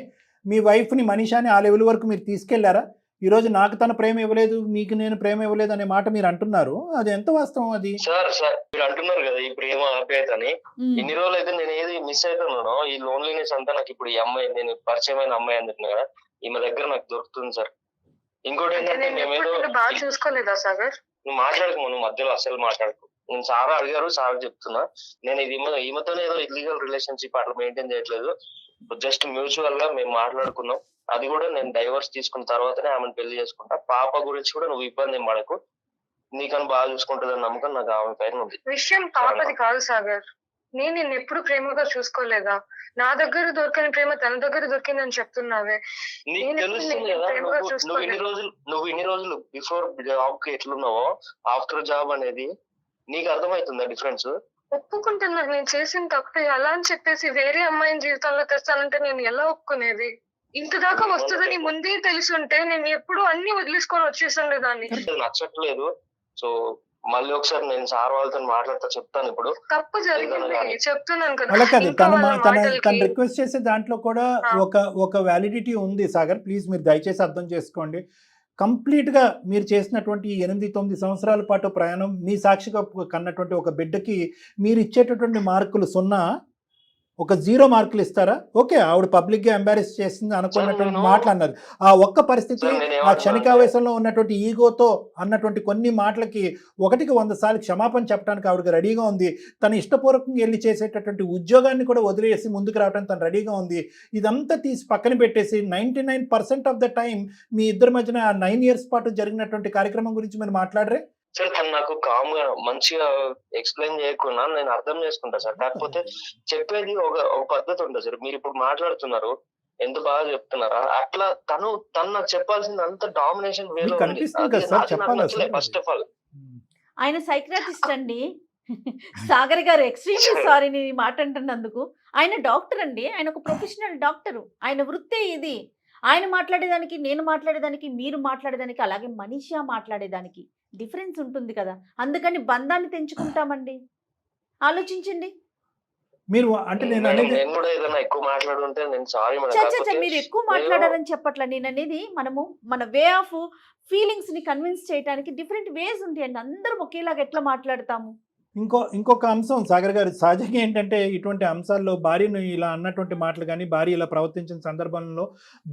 మీ వైఫ్ని, మనీషాని ఆ లెవెల్ వరకు మీరు తీసుకెళ్లారా? ఈరోజు నాకు తన ప్రేమ ఇవ్వలేదు, మీకు నేను ప్రేమ ఇవ్వలేదు అనే మాట మీరు అంటున్నారు. అది ఎంత వాస్తవం? అది సార్ మీరు అంటున్నారు కదా ఈ ప్రేమ ఆప్యాయత అని. ఇన్ని రోజులు అయితే నేను ఏది మిస్ అవుతున్నానో ఈ లోన్లీనెస్ అంతా నాకు ఇప్పుడు ఈ అమ్మాయి, నేను పరిచయమైన అమ్మాయి అంటున్నా కదా, ఈమె దగ్గర నాకు దొరుకుతుంది సార్. ఇంకోటి ఏంటంటే మేమేదో బాగా చూసుకోలేదా సాగర్? నువ్వు మాట్లాడకు, నువ్వు మధ్యలో అసలు మాట్లాడకు. నేను సారా అడిగారు, సార్ చెప్తున్నా. నేను ఇది ఈమెతోనే ఏదో ఇల్లీగల్ రిలేషన్షిప్ అట్లా మెయింటైన్ చేయట్లేదు. జస్ట్ మ్యూచువల్ గా మేము మాట్లాడుకున్నాం. అది కూడా నేను డైవర్స్ తీసుకున్న తర్వాతనే ఆమెను పెళ్లి చేసుకుంటా. పాప గురించి కూడా నువ్వు ఇబ్బంది ఏం పడకు, నీకని బాగా చూసుకుంటుందని నమ్మకం నాకు ఆమె పైన ఉంది. విషయం పాపది కాదు సాగర్, నేను నిన్ను ఎప్పుడు ప్రేమగా చూసుకోలేదా? నా దగ్గర దొరికిన ప్రేమ తన దగ్గర దొరికిందని చెప్తున్నావే. నీకు తెలుస్తుంది కదా, నువ్వు ఇన్ని రోజులు బిఫోర్ జాబ్ కి ఎట్లున్నావో ఆఫ్టర్ జాబ్ అనేది నీకు అర్థమవుతుందా డిఫరెన్స్? ఒప్పుకుంటున్నా నేను చేసిన తప్పే. అలా అని చెప్పేసి వేరే అమ్మాయిని జీవితంలో తెస్తానంటే నేను ఎలా ఒప్పుకునేది? ఇంత దాకా వస్తుందని ముందే తెలిసి ఉంటే నేను ఎప్పుడు అన్ని వదిలేసుకొని వచ్చేసాను దాన్ని. నచ్చట్లేదు. సో మళ్ళీ ఒకసారి నేను సార్ వాళ్ళతో మాట్లాడతా, చెప్తాను. ఇప్పుడు తప్పు జరిగింది చెప్తున్నాను కదా. అలా కాదు, తన రిక్వెస్ట్ చేసే దాంట్లో కూడా ఒక వ్యాలిడిటీ ఉంది సాగర్. ప్లీజ్ మీరు దయచేసి అర్థం చేసుకోండి. కంప్లీట్గా మీరు చేసినటువంటి 8-9 సంవత్సరాల పాటు ప్రయాణం, మీ సాక్షిగా కన్నటువంటి ఒక బిడ్డకి మీరు ఇచ్చేటటువంటి మార్కులు 0, ఒక 0 మార్కులు ఇస్తారా? ఓకే, ఆవిడ పబ్లిక్గా ఎంబారెస్ చేసింది అనుకున్నటువంటి మాటలు అన్నారు. ఆ ఒక్క పరిస్థితి, ఆ క్షణికావేశంలో ఉన్నటువంటి ఈగోతో అన్నటువంటి కొన్ని మాటలకి 1కి 100 సార్లు క్షమాపణ చెప్పడానికి ఆవిడకి రెడీగా ఉంది. తను ఇష్టపూర్వకంగా వెళ్ళి చేసేటటువంటి ఉద్యోగాన్ని కూడా వదిలేసి ముందుకు రావడానికి తను రెడీగా ఉంది. ఇదంతా తీసి పక్కన పెట్టేసి 99% ఆఫ్ ద టైం మీ ఇద్దరి మధ్యన ఆ 9 years పాటు జరిగినటువంటి కార్యక్రమం గురించి మీరు మాట్లాడరే? సార్ తను నాకు కామ్ గా మంచిగా ఎక్స్ప్లెయిన్ చేయకుండా నేను అర్థం చేసుకుంటా సార్. కాకపోతే చెప్పేది ఒక పద్ధతి ఉంటుంది సార్. మీరు ఇప్పుడు మాట్లాడుతున్నారు, ఎంత బాగా చెప్తున్నారా, అట్లా తను నాకు చెప్పాల్సింది అంత డామినేషన్ వేలో ఫస్ట్ ఆఫ్ ఆల్. ఆయన సైకియాట్రిస్ట్ అండి సాగర్ గారు. ఎక్స్ట్రీమ్లీ సారీ నేను ఈ మాట అంటున్నందుకు. ఆయన డాక్టర్ అండి, ఆయన ఒక ప్రొఫెషనల్ డాక్టరు. ఆయన వృత్తే ఇది. ఆయన మాట్లాడేదానికి, నేను మాట్లాడేదానికి, మీరు మాట్లాడేదానికి, అలాగే మనీషా మాట్లాడేదానికి డిఫరెన్స్ ఉంటుంది కదా. అందుకని బంధాన్ని తెంచుకుంటామండి. ఆలోచించండి మీరు. అంటే నేను కూడా ఏదైనా ఎక్కువ మాట్లాడుంటే నేను సారీ. మీరు ఎక్కువ మాట్లాడారని చెప్పట్లా నేను అనేది. మనము మన వే ఆఫ్ ఫీలింగ్స్ ని కన్విన్స్ చేయడానికి డిఫరెంట్ వేస్ ఉంటాయండి. అందరం ఒకేలాగా ఎట్లా మాట్లాడతాము? ఇంకొక అంశం సాగర్ గారు, సహజంగా ఏంటంటే ఇటువంటి అంశాల్లో భార్యను ఇలా అన్నటువంటి మాటలు కానీ, భార్య ఇలా ప్రవర్తించిన సందర్భంలో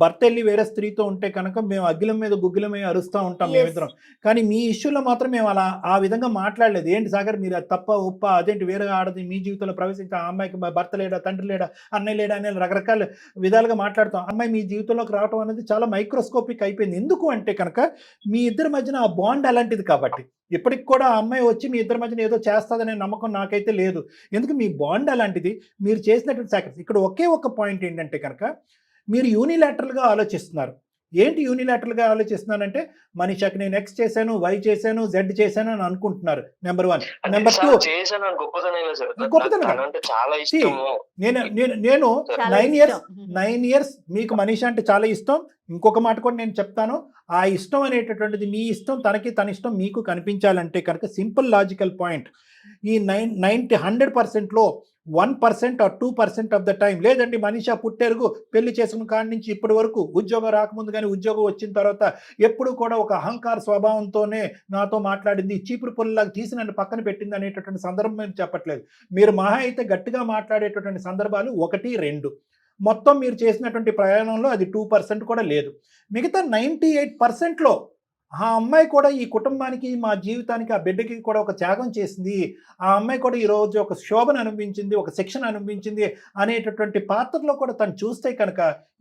భర్త వెళ్ళి వేరే స్త్రీతో ఉంటే కనుక మేము అగ్గిలం మీద గుగ్గిలమే అరుస్తూ ఉంటాం మేమిద్దరం. కానీ మీ ఇష్యూలో మాత్రం మేము అలా ఆ విధంగా మాట్లాడలేదు. ఏంటి సాగర్ మీరు తప్ప ఉప్ప, అదేంటి వేరే ఆడది మీ జీవితంలో ప్రవేశించి ఆ అమ్మాయికి భర్త లేడా, తండ్రి లేడా, అన్నయ్య లేడా అనే రకరకాల విధాలుగా మాట్లాడుతాం. అమ్మాయి మీ జీవితంలోకి రావడం అనేది చాలా మైక్రోస్కోపిక్ అయిపోయింది. ఎందుకు అంటే కనుక మీ ఇద్దరి మధ్యన ఆ బాండ్ అలాంటిది కాబట్టి. ఇప్పటికి కూడా ఆ అమ్మాయి వచ్చి మీ ఇద్దరి మధ్యన ఏదో చేస్తుందనే నమ్మకం నాకైతే లేదు. ఎందుకు మీ బాండ్ అలాంటిది, మీరు చేసినటువంటి సాక్రిఫైస్. ఇక్కడ ఒకే ఒక పాయింట్ ఏంటంటే కనుక మీరు యూనిలాటరల్గా ఆలోచిస్తున్నారు. ఏంటి యూనిలాటరల్గా ఆలోచిస్తున్నానంటే మనీషాకి నేను X చేశాను, Y చేశాను, Z చేశాను అని అనుకుంటున్నారు. నెంబర్ 1. నెంబర్ 2 చేశాను గొప్పతనం లేదు సార్, గొప్పతనం కాదు. అంటే చాలా ఇష్టము. నేను చాలా 9 ఇష్టం. ఇయర్స్ మీకు మనీషా అంటే చాలా ఇష్టం. ఇంకొక మాట కూడా నేను చెప్తాను, ఆ ఇష్టం అనేటటువంటిది మీ ఇష్టం, తనకి తన ఇష్టం మీకు కనిపించాలంటే కనుక సింపుల్ లాజికల్ పాయింట్, ఈ 100%లో 1% ఆర్ 2% ఆఫ్ ద టైం, లేదండి మనీషా పుట్టెరుగు పెళ్లి చేసుకున్న కాడి నుంచి ఇప్పటి వరకు ఉద్యోగం రాకముందు కానీ ఉద్యోగం వచ్చిన తర్వాత ఎప్పుడు కూడా ఒక అహంకార స్వభావంతోనే నాతో మాట్లాడింది, చీపురు పుల్లలాగా తీసి నన్ను పక్కన పెట్టింది అనేటటువంటి సందర్భం మేము చెప్పట్లేదు. మీరు మహా అయితే గట్టిగా మాట్లాడేటటువంటి సందర్భాలు 1, 2. మొత్తం మీరు చేసినటువంటి ప్రయాణంలో అది 2% కూడా లేదు. మిగతా 98%లో ఆ అమ్మాయి కూడా ఈ కుటుంబానికి, మా జీవితానికి, ఆ బిడ్డకి కూడా ఒక త్యాగం చేసింది. ఆ అమ్మాయి కూడా ఈరోజు ఒక శోభను అనుభవించింది, ఒక శిక్షణ అనుభవించింది అనేటటువంటి పాత్రలో కూడా తను చూస్తే కనుక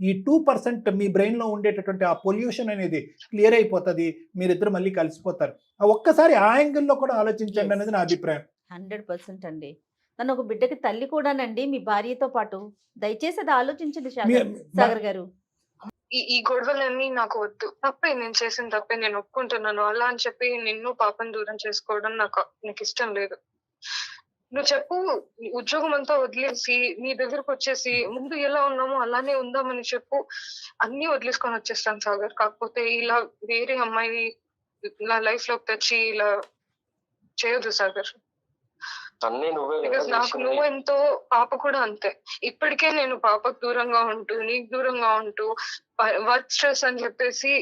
ఈ 2% మీ బ్రెయిన్లో ఉండేటటువంటి ఆ పొల్యూషన్ అనేది క్లియర్ అయిపోతుంది. మీరిద్దరు మళ్ళీ కలిసిపోతారు. ఆ ఒక్కసారి ఆ యాంగిల్లో కూడా ఆలోచించండి అనేది నా అభిప్రాయం. 100% అండి. తను ఒక బిడ్డకి తల్లి కూడానండి, మీ భార్యతో పాటు. దయచేసి అది ఆలోచించండి సాగర్ గారు. ఈ గొడవలన్నీ నాకు వద్దు. తప్పే, నేను చేసిన తప్పే, నేను ఒప్పుకుంటున్నాను. అలా అని చెప్పి నిన్ను పాపం దూరం చేసుకోవడం నాకు ఇష్టం లేదు. నువ్వు చెప్పు, ఉద్యోగం అంతా వదిలేసి నీ దగ్గరకు వచ్చేసి ముందు ఎలా ఉన్నామో అలానే ఉందామని చెప్పు, అన్ని వదిలేసుకొని వచ్చేస్తాను సాగర్. కాకపోతే ఇలా వేరే అమ్మాయి నా లైఫ్ లోకి తెచ్చి ఇలా చేయొద్దు సాగర్. అన్ని నువ్వే బికాస్ నాకు నువ్వు ఎంతో, పాప కూడా అంతే. ఇప్పటికే నేను పాపకు దూరంగా ఉంటూ, నీకు దూరంగా ఉంటూ, వర్క్ స్ట్రెస్ అని చెప్పేసి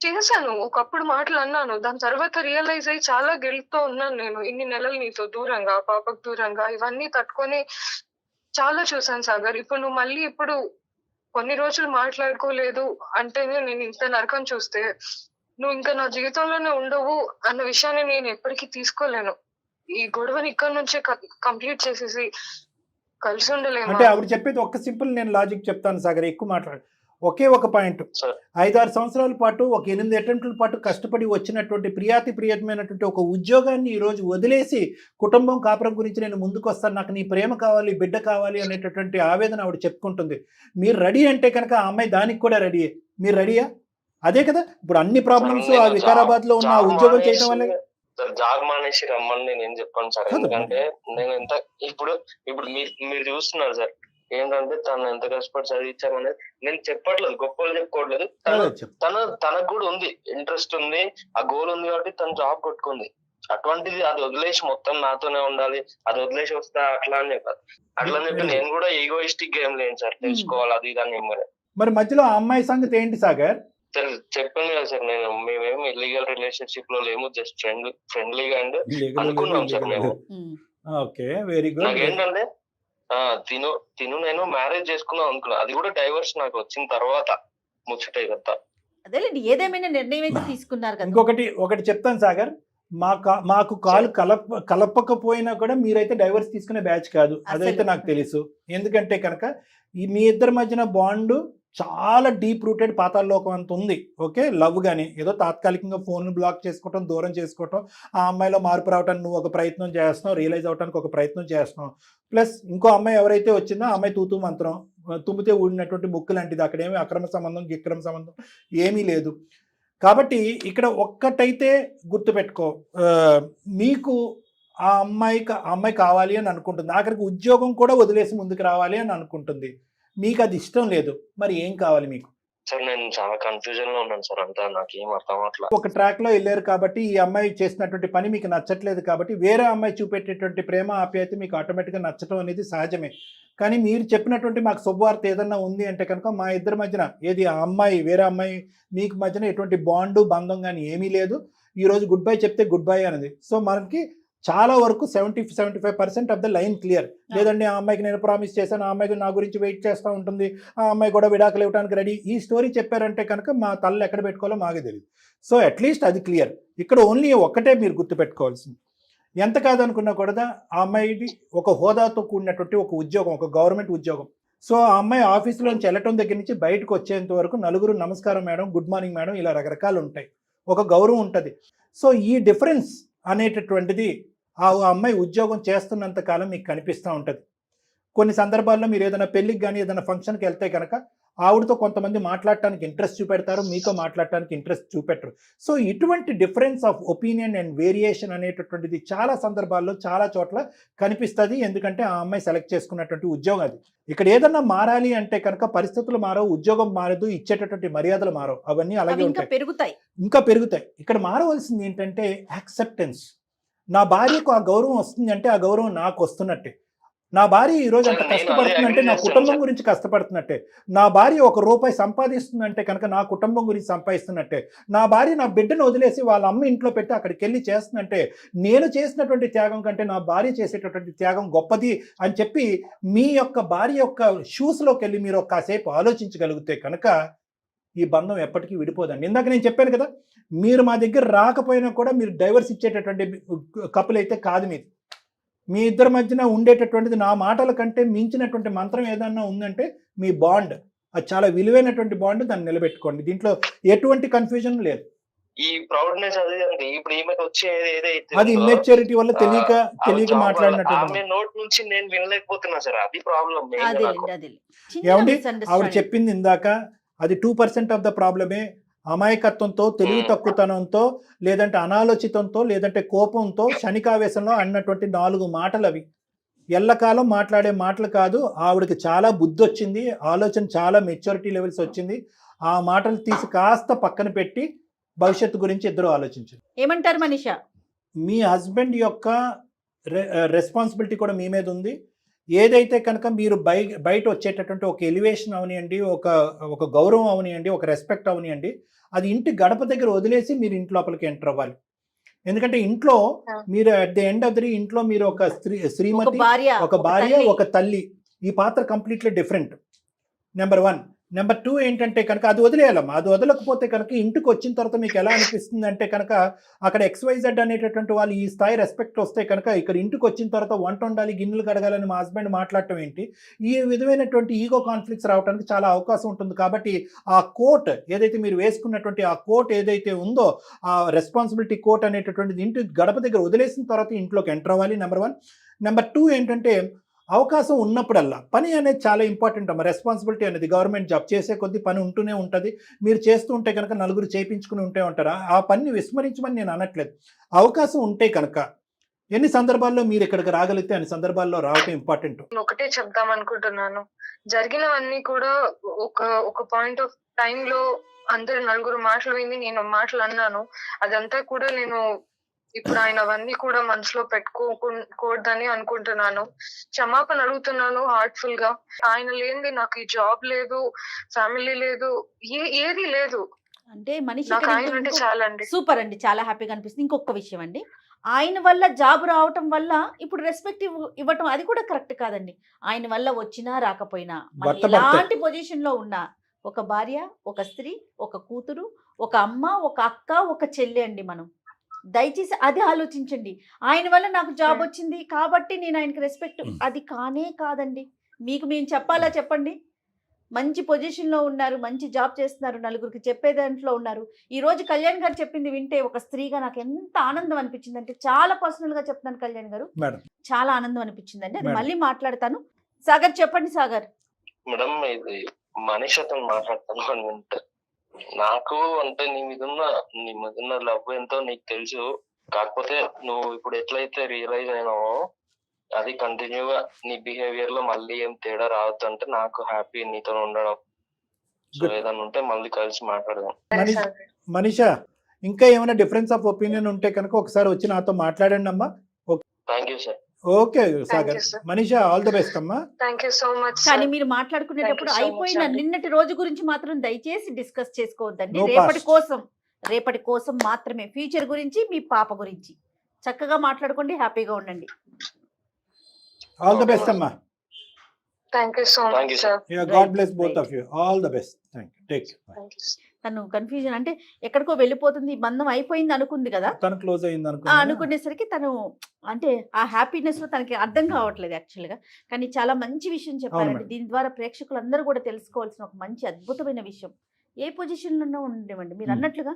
చేశాను. ఒకప్పుడు మాటలు అన్నాను, దాని తర్వాత రియలైజ్ అయ్యి చాలా గిల్ట్ తో ఉన్నాను. నేను ఇన్ని నెలలు నీతో దూరంగా, పాపకు దూరంగా, ఇవన్నీ తట్టుకొని చాలా చూసాను సాగర్. ఇప్పుడు నువ్వు మళ్ళీ ఇప్పుడు కొన్ని రోజులు మాట్లాడుకోలేదు అంటేనే నేను ఇంత నరకం చూస్తే, నువ్వు ఇంకా నా జీవితంలోనే ఉండవు అన్న విషయాన్ని నేను ఎప్పటికీ తీసుకోలేను. ఈ గొడవని ఇక్కడ నుంచే కంప్లీట్ చేసేసి కలిసి ఉండలేము. అంటే ఆవిడ చెప్పేది ఒక్క సింపుల్ నేను లాజిక్ చెప్తాను సాగర్, ఎక్కువ మాట్లాడు. ఒకే ఒక పాయింట్, 5-6 సంవత్సరాల పాటు, ఒక 8 అటెంప్ట్ల పాటు కష్టపడి వచ్చినటువంటి ప్రియతమైనటువంటి ఒక ఉద్యోగాన్ని ఈరోజు వదిలేసి కుటుంబం కాపురం గురించి నేను ముందుకు వస్తాను, నాకు నీ ప్రేమ కావాలి, బిడ్డ కావాలి అనేటటువంటి ఆవేదన ఆవిడ చెప్పుకుంటుంది. మీరు రెడీ అంటే కనుక ఆ అమ్మాయి దానికి కూడా రెడీయే. మీరు రెడీయా? అదే కదా ఇప్పుడు అన్ని ప్రాబ్లమ్స్ ఆ వికారాబాద్ లో ఉన్న ఉద్యోగం చేయడం వల్లే. జాబ్ మానేసి రమ్మని నేను ఏం చెప్పాను సార్, ఎందుకంటే నేను ఎంత ఇప్పుడు మీరు చూస్తున్నారు సార్, ఏంటంటే తను ఎంత కష్టపడి చదివించామనేది నేను చెప్పట్లేదు, గొప్పలు చెప్పుకోవట్లేదు. తనకు కూడా ఉంది, ఇంట్రెస్ట్ ఉంది, ఆ గోల్ ఉంది కాబట్టి తను జాబ్ కొట్టుకుంది. అటువంటిది అది వదిలేసి మొత్తం నాతోనే ఉండాలి, అది వదిలేసి వస్తా అట్లా అని చెప్పారు. అట్లా అని చెప్పి నేను కూడా ఈగోయిస్టిక్ గేమ్ లేను సార్, తెలుసుకోవాలి అది ఇదని ఏం కూడా. మరి మధ్యలో ఆ అమ్మాయి సంగతి ఏంటి సాగర్? సార్ చెప్పాను కదా సార్, మేమేమి ఇల్లీగల్ రిలేషన్షిప్ లో లేము, జస్ట్ ఫ్రెండ్లీగా అండ్ అనుకున్నాం సార్ మేము. Okay, very good. నాకేంటంటే తిను నేను మ్యారేజ్ చేసుకుందాం అనుకున్నా, అది కూడా డైవర్స్ నాకు వచ్చిన తర్వాత ముచ్చటే కదా. అదేలేండి, ఏదేమైనా నిర్ణయం అయితే తీసుకున్నారు కదా. ఒకటి చెప్తాను సాగర్, మాకు కాలు కలపకపోయినా కూడా మీరైతే డైవర్స్ తీసుకునే బ్యాచ్ కాదు, అదైతే నాకు తెలుసు. ఎందుకంటే కనుక మీ ఇద్దరి మధ్యన బాండ్ చాలా డీప్ రూటెడ్ పాతాళలోకం అంత ఉంది. ఓకే, లవ్ కానీ ఏదో తాత్కాలికంగా ఫోన్ బ్లాక్ చేసుకోవటం, దూరం చేసుకోవటం, ఆ అమ్మాయిలో మార్పు రావడానికి నువ్వు ఒక ప్రయత్నం చేస్తున్నావు, రియలైజ్ అవడానికి ఒక ప్రయత్నం చేస్తున్నావు. ప్లస్ ఇంకో అమ్మాయి ఎవరైతే వచ్చిందో ఆ అమ్మాయి తూతూ మంత్రం, తుమ్మితే ఊడినటువంటి ముక్కు లాంటిది. అక్కడేమి అక్రమ సంబంధం విక్రమ సంబంధం ఏమీ లేదు. కాబట్టి ఇక్కడ ఒక్కటైతే గుర్తుపెట్టుకో, మీకు ఆ అమ్మాయి కావాలి అని అనుకుంటుంది, ఆఖరికి ఉద్యోగం కూడా వదిలేసి ముందుకు రావాలి అని అనుకుంటుంది. మీకు అది ఇష్టం లేదు, మరి ఏం కావాలి మీకు? సార్ నేను చాలా కన్ఫ్యూజన్ లో ఉన్నాను సార్, అంతా నాకేం అర్థం అట్లా. ఒక ట్రాక్ లో వెళ్ళారు కాబట్టి ఈ అమ్మాయి చేసినటువంటి పని మీకు నచ్చట్లేదు కాబట్టి వేరే అమ్మాయి చూపెట్టేటువంటి ప్రేమ ఆప్యాయత మీకు ఆటోమేటిక్గా నచ్చటం అనేది సహజమే. కానీ మీరు చెప్పినటువంటి మాకు శుభవార్త ఏదన్నా ఉంది అంటే కనుక మా ఇద్దరి మధ్యన ఏది ఆ అమ్మాయి వేరే అమ్మాయి మీకు మధ్యన ఎటువంటి బాండు బంధం కానీ ఏమీ లేదు. ఈరోజు గుడ్ బై చెప్తే గుడ్ బై అనేది. సో మనకి చాలా వరకు 70-75% ఆఫ్ ద లైన్ క్లియర్. లేదండి ఆ అమ్మాయికి నేను ప్రామిస్ చేశాను, ఆ అమ్మాయికి నా గురించి వెయిట్ చేస్తూ ఉంటుంది, ఆ అమ్మాయి కూడా విడాకులు ఇవ్వడానికి రెడీ, ఈ స్టోరీ చెప్పారంటే కనుక మా తల్లు ఎక్కడ పెట్టుకోవాలో మాకే తెలియదు. సో అట్లీస్ట్ అది క్లియర్. ఇక్కడ ఓన్లీ ఒక్కటే మీరు గుర్తుపెట్టుకోవాల్సింది, ఎంత కాదనుకున్నా కూడా ఆ అమ్మాయికి ఒక హోదాతో కూడినటువంటి ఒక ఉద్యోగం, ఒక గవర్నమెంట్ ఉద్యోగం. సో ఆ అమ్మాయి ఆఫీసులోంచి వెళ్ళటం దగ్గర నుంచి బయటకు వచ్చేంత వరకు నలుగురు నమస్కారం మేడం, గుడ్ మార్నింగ్ మేడం, ఇలా రకరకాలు ఉంటాయి. ఒక గౌరవం ఉంటుంది. సో ఈ డిఫరెన్స్ అనేటటువంటిది ఆ అమ్మాయి ఉద్యోగం చేస్తున్నంత కాలం మీకు కనిపిస్తూ ఉంటుంది. కొన్ని సందర్భాల్లో మీరు ఏదైనా పెళ్ళికి కానీ ఏదైనా ఫంక్షన్కి వెళ్తే కనుక ఆవిడతో కొంతమంది మాట్లాడటానికి ఇంట్రెస్ట్ చూపెడతారు, మీతో మాట్లాడటానికి ఇంట్రెస్ట్ చూపెట్టరు. సో ఇటువంటి difference of opinion and variation అనేటటువంటిది చాలా సందర్భాల్లో చాలా చోట్ల కనిపిస్తుంది. ఎందుకంటే ఆ అమ్మాయి సెలెక్ట్ చేసుకున్నటువంటి ఉద్యోగం అది. ఇక్కడ ఏదన్నా మారాలి అంటే కనుక పరిస్థితులు మారవు, ఉద్యోగం మారదు, ఇచ్చేటటువంటి మర్యాదలు మారవు, అవన్నీ అలాగే ఇంకా ఉంటాయి, పెరుగుతాయి. పెరుగుతాయి. ఇక్కడ మారవలసింది ఏంటంటే యాక్సెప్టెన్స్. నా భార్యకు ఆ గౌరవం వస్తుంది అంటే ఆ గౌరవం నాకు వస్తున్నట్టే. నా భార్య ఈరోజు అంత కష్టపడుతుందంటే నా కుటుంబం గురించి కష్టపడుతున్నట్టే. నా భార్య ₹1 సంపాదిస్తుందంటే కనుక నా కుటుంబం గురించి సంపాదిస్తున్నట్టే. నా భార్య నా బిడ్డను వదిలేసి వాళ్ళ అమ్మ ఇంట్లో పెట్టి అక్కడికి వెళ్ళి చేస్తుందంటే నేను చేసినటువంటి త్యాగం కంటే నా భార్య చేసేటటువంటి త్యాగం గొప్పది అని చెప్పి మీ యొక్క భార్య యొక్క షూస్లోకి వెళ్ళి మీరు కాసేపు ఆలోచించగలిగితే కనుక ఈ బంధం ఎప్పటికీ విడిపోదండి. ఇందాక నేను చెప్పాను కదా, మీరు మా దగ్గర రాకపోయినా కూడా మీరు డైవర్స్ ఇచ్చేటటువంటి కపుల్ అయితే కాదు. మీరు మీ ఇద్దరి మధ్యన ఉండేటటువంటిది నా మాటల కంటే మించినటువంటి మంత్రం ఏదన్నా ఉందంటే మీ బాండ్, అది చాలా విలువైనటువంటి బాండ్, దాన్ని నిలబెట్టుకోండి. దీంట్లో ఎటువంటి కన్ఫ్యూజన్ లేదు. ఈ ప్రౌడ్నెస్ అది అండి. ఇప్పుడు ఈమెకి వచ్చేది ఏదైతే అది ఇమ్మెచ్యూరిటీ వల్ల తెలియక మాట్లాడినట్టు. ఆమె నోట్ నుంచి నేను వినలేకపోతున్నా సార్, అది ప్రాబ్లం. ఏమండి ఆవిడ చెప్పింది ఇందాక, అది 2% ఆఫ్ ద ప్రాబ్లమే. అమాయకత్వంతో, తెలివి తక్కువతనంతో, లేదంటే అనాలోచితంతో, లేదంటే కోపంతో, క్షణికావేశంలో అన్నటువంటి 4 మాటలు అవి. ఎల్లకాలం మాట్లాడే మాటలు కాదు. ఆవిడకి చాలా బుద్ధి వచ్చింది, ఆలోచన చాలా మెచ్యూరిటీ లెవెల్స్ వచ్చింది. ఆ మాటలు తీసి కాస్త పక్కన పెట్టి భవిష్యత్తు గురించి ఇద్దరు ఆలోచించండి. ఏమంటారు మనీషా? మీ హస్బెండ్ యొక్క రెస్పాన్సిబిలిటీ కూడా మీ మీద ఉంది. ఏదైతే కనుక మీరు బయట వచ్చేటటువంటి ఒక ఎలివేషన్ అవనియండి, ఒక గౌరవం అవనియండి, ఒక రెస్పెక్ట్ అవనియండి, అది ఇంటి గడప దగ్గర వదిలేసి మీరు ఇంటి లోపలికి ఎంటర్ అవ్వాలి. ఎందుకంటే ఇంట్లో మీరు at the end of the ఇంట్లో మీరు ఒక శ్రీమతి, ఒక భార్య, ఒక తల్లి. ఈ పాత్ర కంప్లీట్లీ డిఫరెంట్. నెంబర్ 1. నెంబర్ 2 ఏంటంటే కనుక అది వదిలేయాలమ్మా. అది వదలకపోతే కనుక ఇంటికి వచ్చిన తర్వాత మీకు ఎలా అనిపిస్తుంది అంటే కనుక అక్కడ XYZ అనేటటువంటి వాళ్ళు ఈ స్థాయి రెస్పెక్ట్ వస్తే కనుక ఇక్కడ ఇంటికి వచ్చిన తర్వాత వంట వండాలి, గిన్నెలు కడగాలని మా హస్బెండ్ మాట్లాడటం ఏంటి, ఈ విధమైనటువంటి ఈగో కాన్ఫ్లిక్ట్స్ రావడానికి చాలా అవకాశం ఉంటుంది. కాబట్టి ఆ కోట్ ఏదైతే మీరు వేసుకున్నటువంటి ఆ కోట్ ఏదైతే ఉందో, ఆ రెస్పాన్సిబిలిటీ కోట్ అనేటటువంటిది ఇంటి గడప దగ్గర వదిలేసిన తర్వాత ఇంట్లోకి ఎంటర్ అవ్వాలి. నెంబర్ 1. నెంబర్ 2 ఏంటంటే అవకాశం ఉన్నప్పుడల్లా పని అనేది చాలా ఇంపార్టెంట్ అమ్మ. రెస్పాన్సిబిలిటీ అనేది గవర్నమెంట్ జాబ్ చేసే కొద్దీ పని ఉంటూనే ఉంటుంది. మీరు చేస్తూ ఉంటే కనుక నలుగురు చేయించుకుని ఉంటే ఉంటారా, ఆ పనిని విస్మరించమని నేను అనట్లేదు. అవకాశం ఉంటే కనుక ఎన్ని సందర్భాల్లో మీరు ఇక్కడికి రాగలిగితే అన్ని సందర్భాల్లో రావటం ఇంపార్టెంట్. ఒకటే చెప్దాం అనుకుంటున్నాను. జరిగినవన్నీ కూడా ఒక పాయింట్ ఆఫ్ టైం లో అందరు నలుగురు మాటలు విని నేను మాటలు అన్నాను. అదంతా కూడా నేను ఇప్పుడు ఆయన అవన్నీ కూడా మనసులో పెట్టుకోకూడదని అనుకుంటున్నాను. క్షమాపణ అడుగుతున్నాను హార్ట్ఫుల్ గా. ఆయన లేనిది నాకు ఈ జాబ్ లేదు, ఫ్యామిలీ లేదు, ఏది లేదు. అంటే మనిషి నాకు ఆయన అంటే చాలా అండి. సూపర్ అండి, చాలా హ్యాపీగా అనిపిస్తుంది. ఇంకొక విషయం అండి, ఆయన వల్ల జాబ్ రావటం వల్ల ఇప్పుడు రెస్పెక్ట్ ఇవ్వటం అది కూడా కరెక్ట్ కాదండి. ఆయన వల్ల వచ్చినా రాకపోయినా ఎలాంటి పొజిషన్ లో ఉన్నా ఒక భార్య, ఒక స్త్రీ, ఒక కూతురు, ఒక అమ్మ, ఒక అక్క, ఒక చెల్లి అండి. మనం దయచేసి అది ఆలోచించండి. ఆయన వల్ల నాకు జాబ్ వచ్చింది కాబట్టి నేను ఆయనకి రెస్పెక్ట్, అది కానే కాదండి. మీకు మేము చెప్పాలా చెప్పండి? మంచి పొజిషన్లో ఉన్నారు, మంచి జాబ్ చేస్తున్నారు, నలుగురికి చెప్పే దాంట్లో ఉన్నారు. ఈరోజు కళ్యాణ్ గారు చెప్పింది వింటే ఒక స్త్రీగా నాకు ఎంత ఆనందం అనిపించింది అంటే, చాలా పర్సనల్గా చెప్తున్నాను కళ్యాణ్ గారు, చాలా ఆనందం అనిపించిందండి. అది మళ్ళీ మాట్లాడతాను. సాగర్ చెప్పండి. సాగర్ మేడం, ఇది మనీషతో మాట్లాడతాను. నాకు అంటే నీ మీద లవ్ ఎంతో నీకు తెలుసు. కాకపోతే నువ్వు ఇప్పుడు ఎట్లయితే రియలైజ్ అయినావో అది కంటిన్యూగా నీ బిహేవియర్ లో మళ్ళీ ఏం తేడా రావద్దు అంటే నాకు హ్యాపీ నీతో ఉండడం. సో ఏదన్నా ఉంటే మళ్ళీ కలిసి మాట్లాడదాం. మనీషా, ఇంకా ఏమైనా డిఫరెన్స్ ఆఫ్ ఒపీనియన్ ఉంటే కనుక ఒకసారి వచ్చి నాతో మాట్లాడండి అమ్మా. Thank you sir. Okay Sagar, Manisha all the best అమ్మా. Thank you so much. కానీ మీరు మాట్లాడుకునేటప్పుడు అయిపోయిన నిన్నటి రోజు గురించి మాత్రం దయచేసి డిస్కస్ చేసుకోవద్దండి. రేపటి కోసం మాత్రమే. ఫ్యూచర్ గురించి, మీ పాప గురించి చక్కగా మాట్లాడుకోండి, హ్యాపీగా ఉండండి. ఆల్ ది బెస్ట్ అమ్మా. Thank you so much sir. God bless both of you. All the best. Take care. తను కన్ఫ్యూజన్ అంటే ఎక్కడికో వెళ్ళిపోతుంది, బంధం అయిపోయింది అనుకుంది కదా, తను క్లోజ్ అయింది అనుకునేసరికి తను అంటే ఆ హ్యాపీనెస్ లో తనకి అర్థం కావట్లేదు యాక్చువల్గా. కానీ చాలా మంచి విషయం చెప్పారండి. దీని ద్వారా ప్రేక్షకులందరూ కూడా తెలుసుకోవాల్సిన ఒక మంచి అద్భుతమైన విషయం. ఏ పొజిషన్లోనో ఉండేవండి మీరు అన్నట్లుగా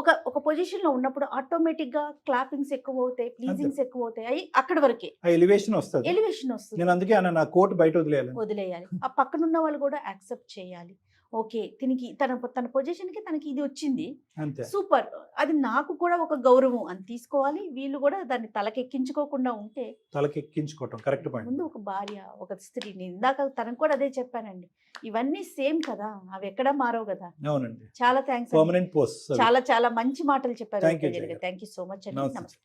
ఒక పొజిషన్ లో ఉన్నప్పుడు ఆటోమేటిక్ గా క్లాపింగ్స్ ఎక్కువ అవుతాయి, ప్లీజింగ్స్ ఎక్కువ అవుతాయి, అవి అక్కడి వరకే ఆ ఎలివేషన్ వస్తుంది. ఎలివేషన్ వస్తుంది. నేను అందుకే అన్న నా కోట్ బయట వదిలేయాలి. వదిలేయాలి. ఆ పక్కన ఉన్న వాళ్ళు కూడా యాక్సెప్ట్ చేయాలి. ఓకే, తన పొజిషన్ కి తనకి ఇది వచ్చింది, అంతే. సూపర్, అది నాకు కూడా ఒక గౌరవం అని తీసుకోవాలి. వీళ్ళు కూడా దాన్ని తలకెక్కించుకోకుండా ఉంటే, తలకెక్కించుకోవటం కరెక్ట్ పాయింట్. ముందు ఒక భార్య, ఒక స్త్రీ, నేను ఇందాక తనకు కూడా అదే చెప్పానండి, ఇవన్నీ సేమ్ కదా, అవి ఎక్కడా మారవు కదా. అవునండి, చాలా థ్యాంక్స్, పర్మనెంట్ పోస్ట్. చాలా చాలా మంచి మాటలు చెప్పారు. Thank you, Jaya. Thank you so much అండి. నమస్తే. నమస్తే.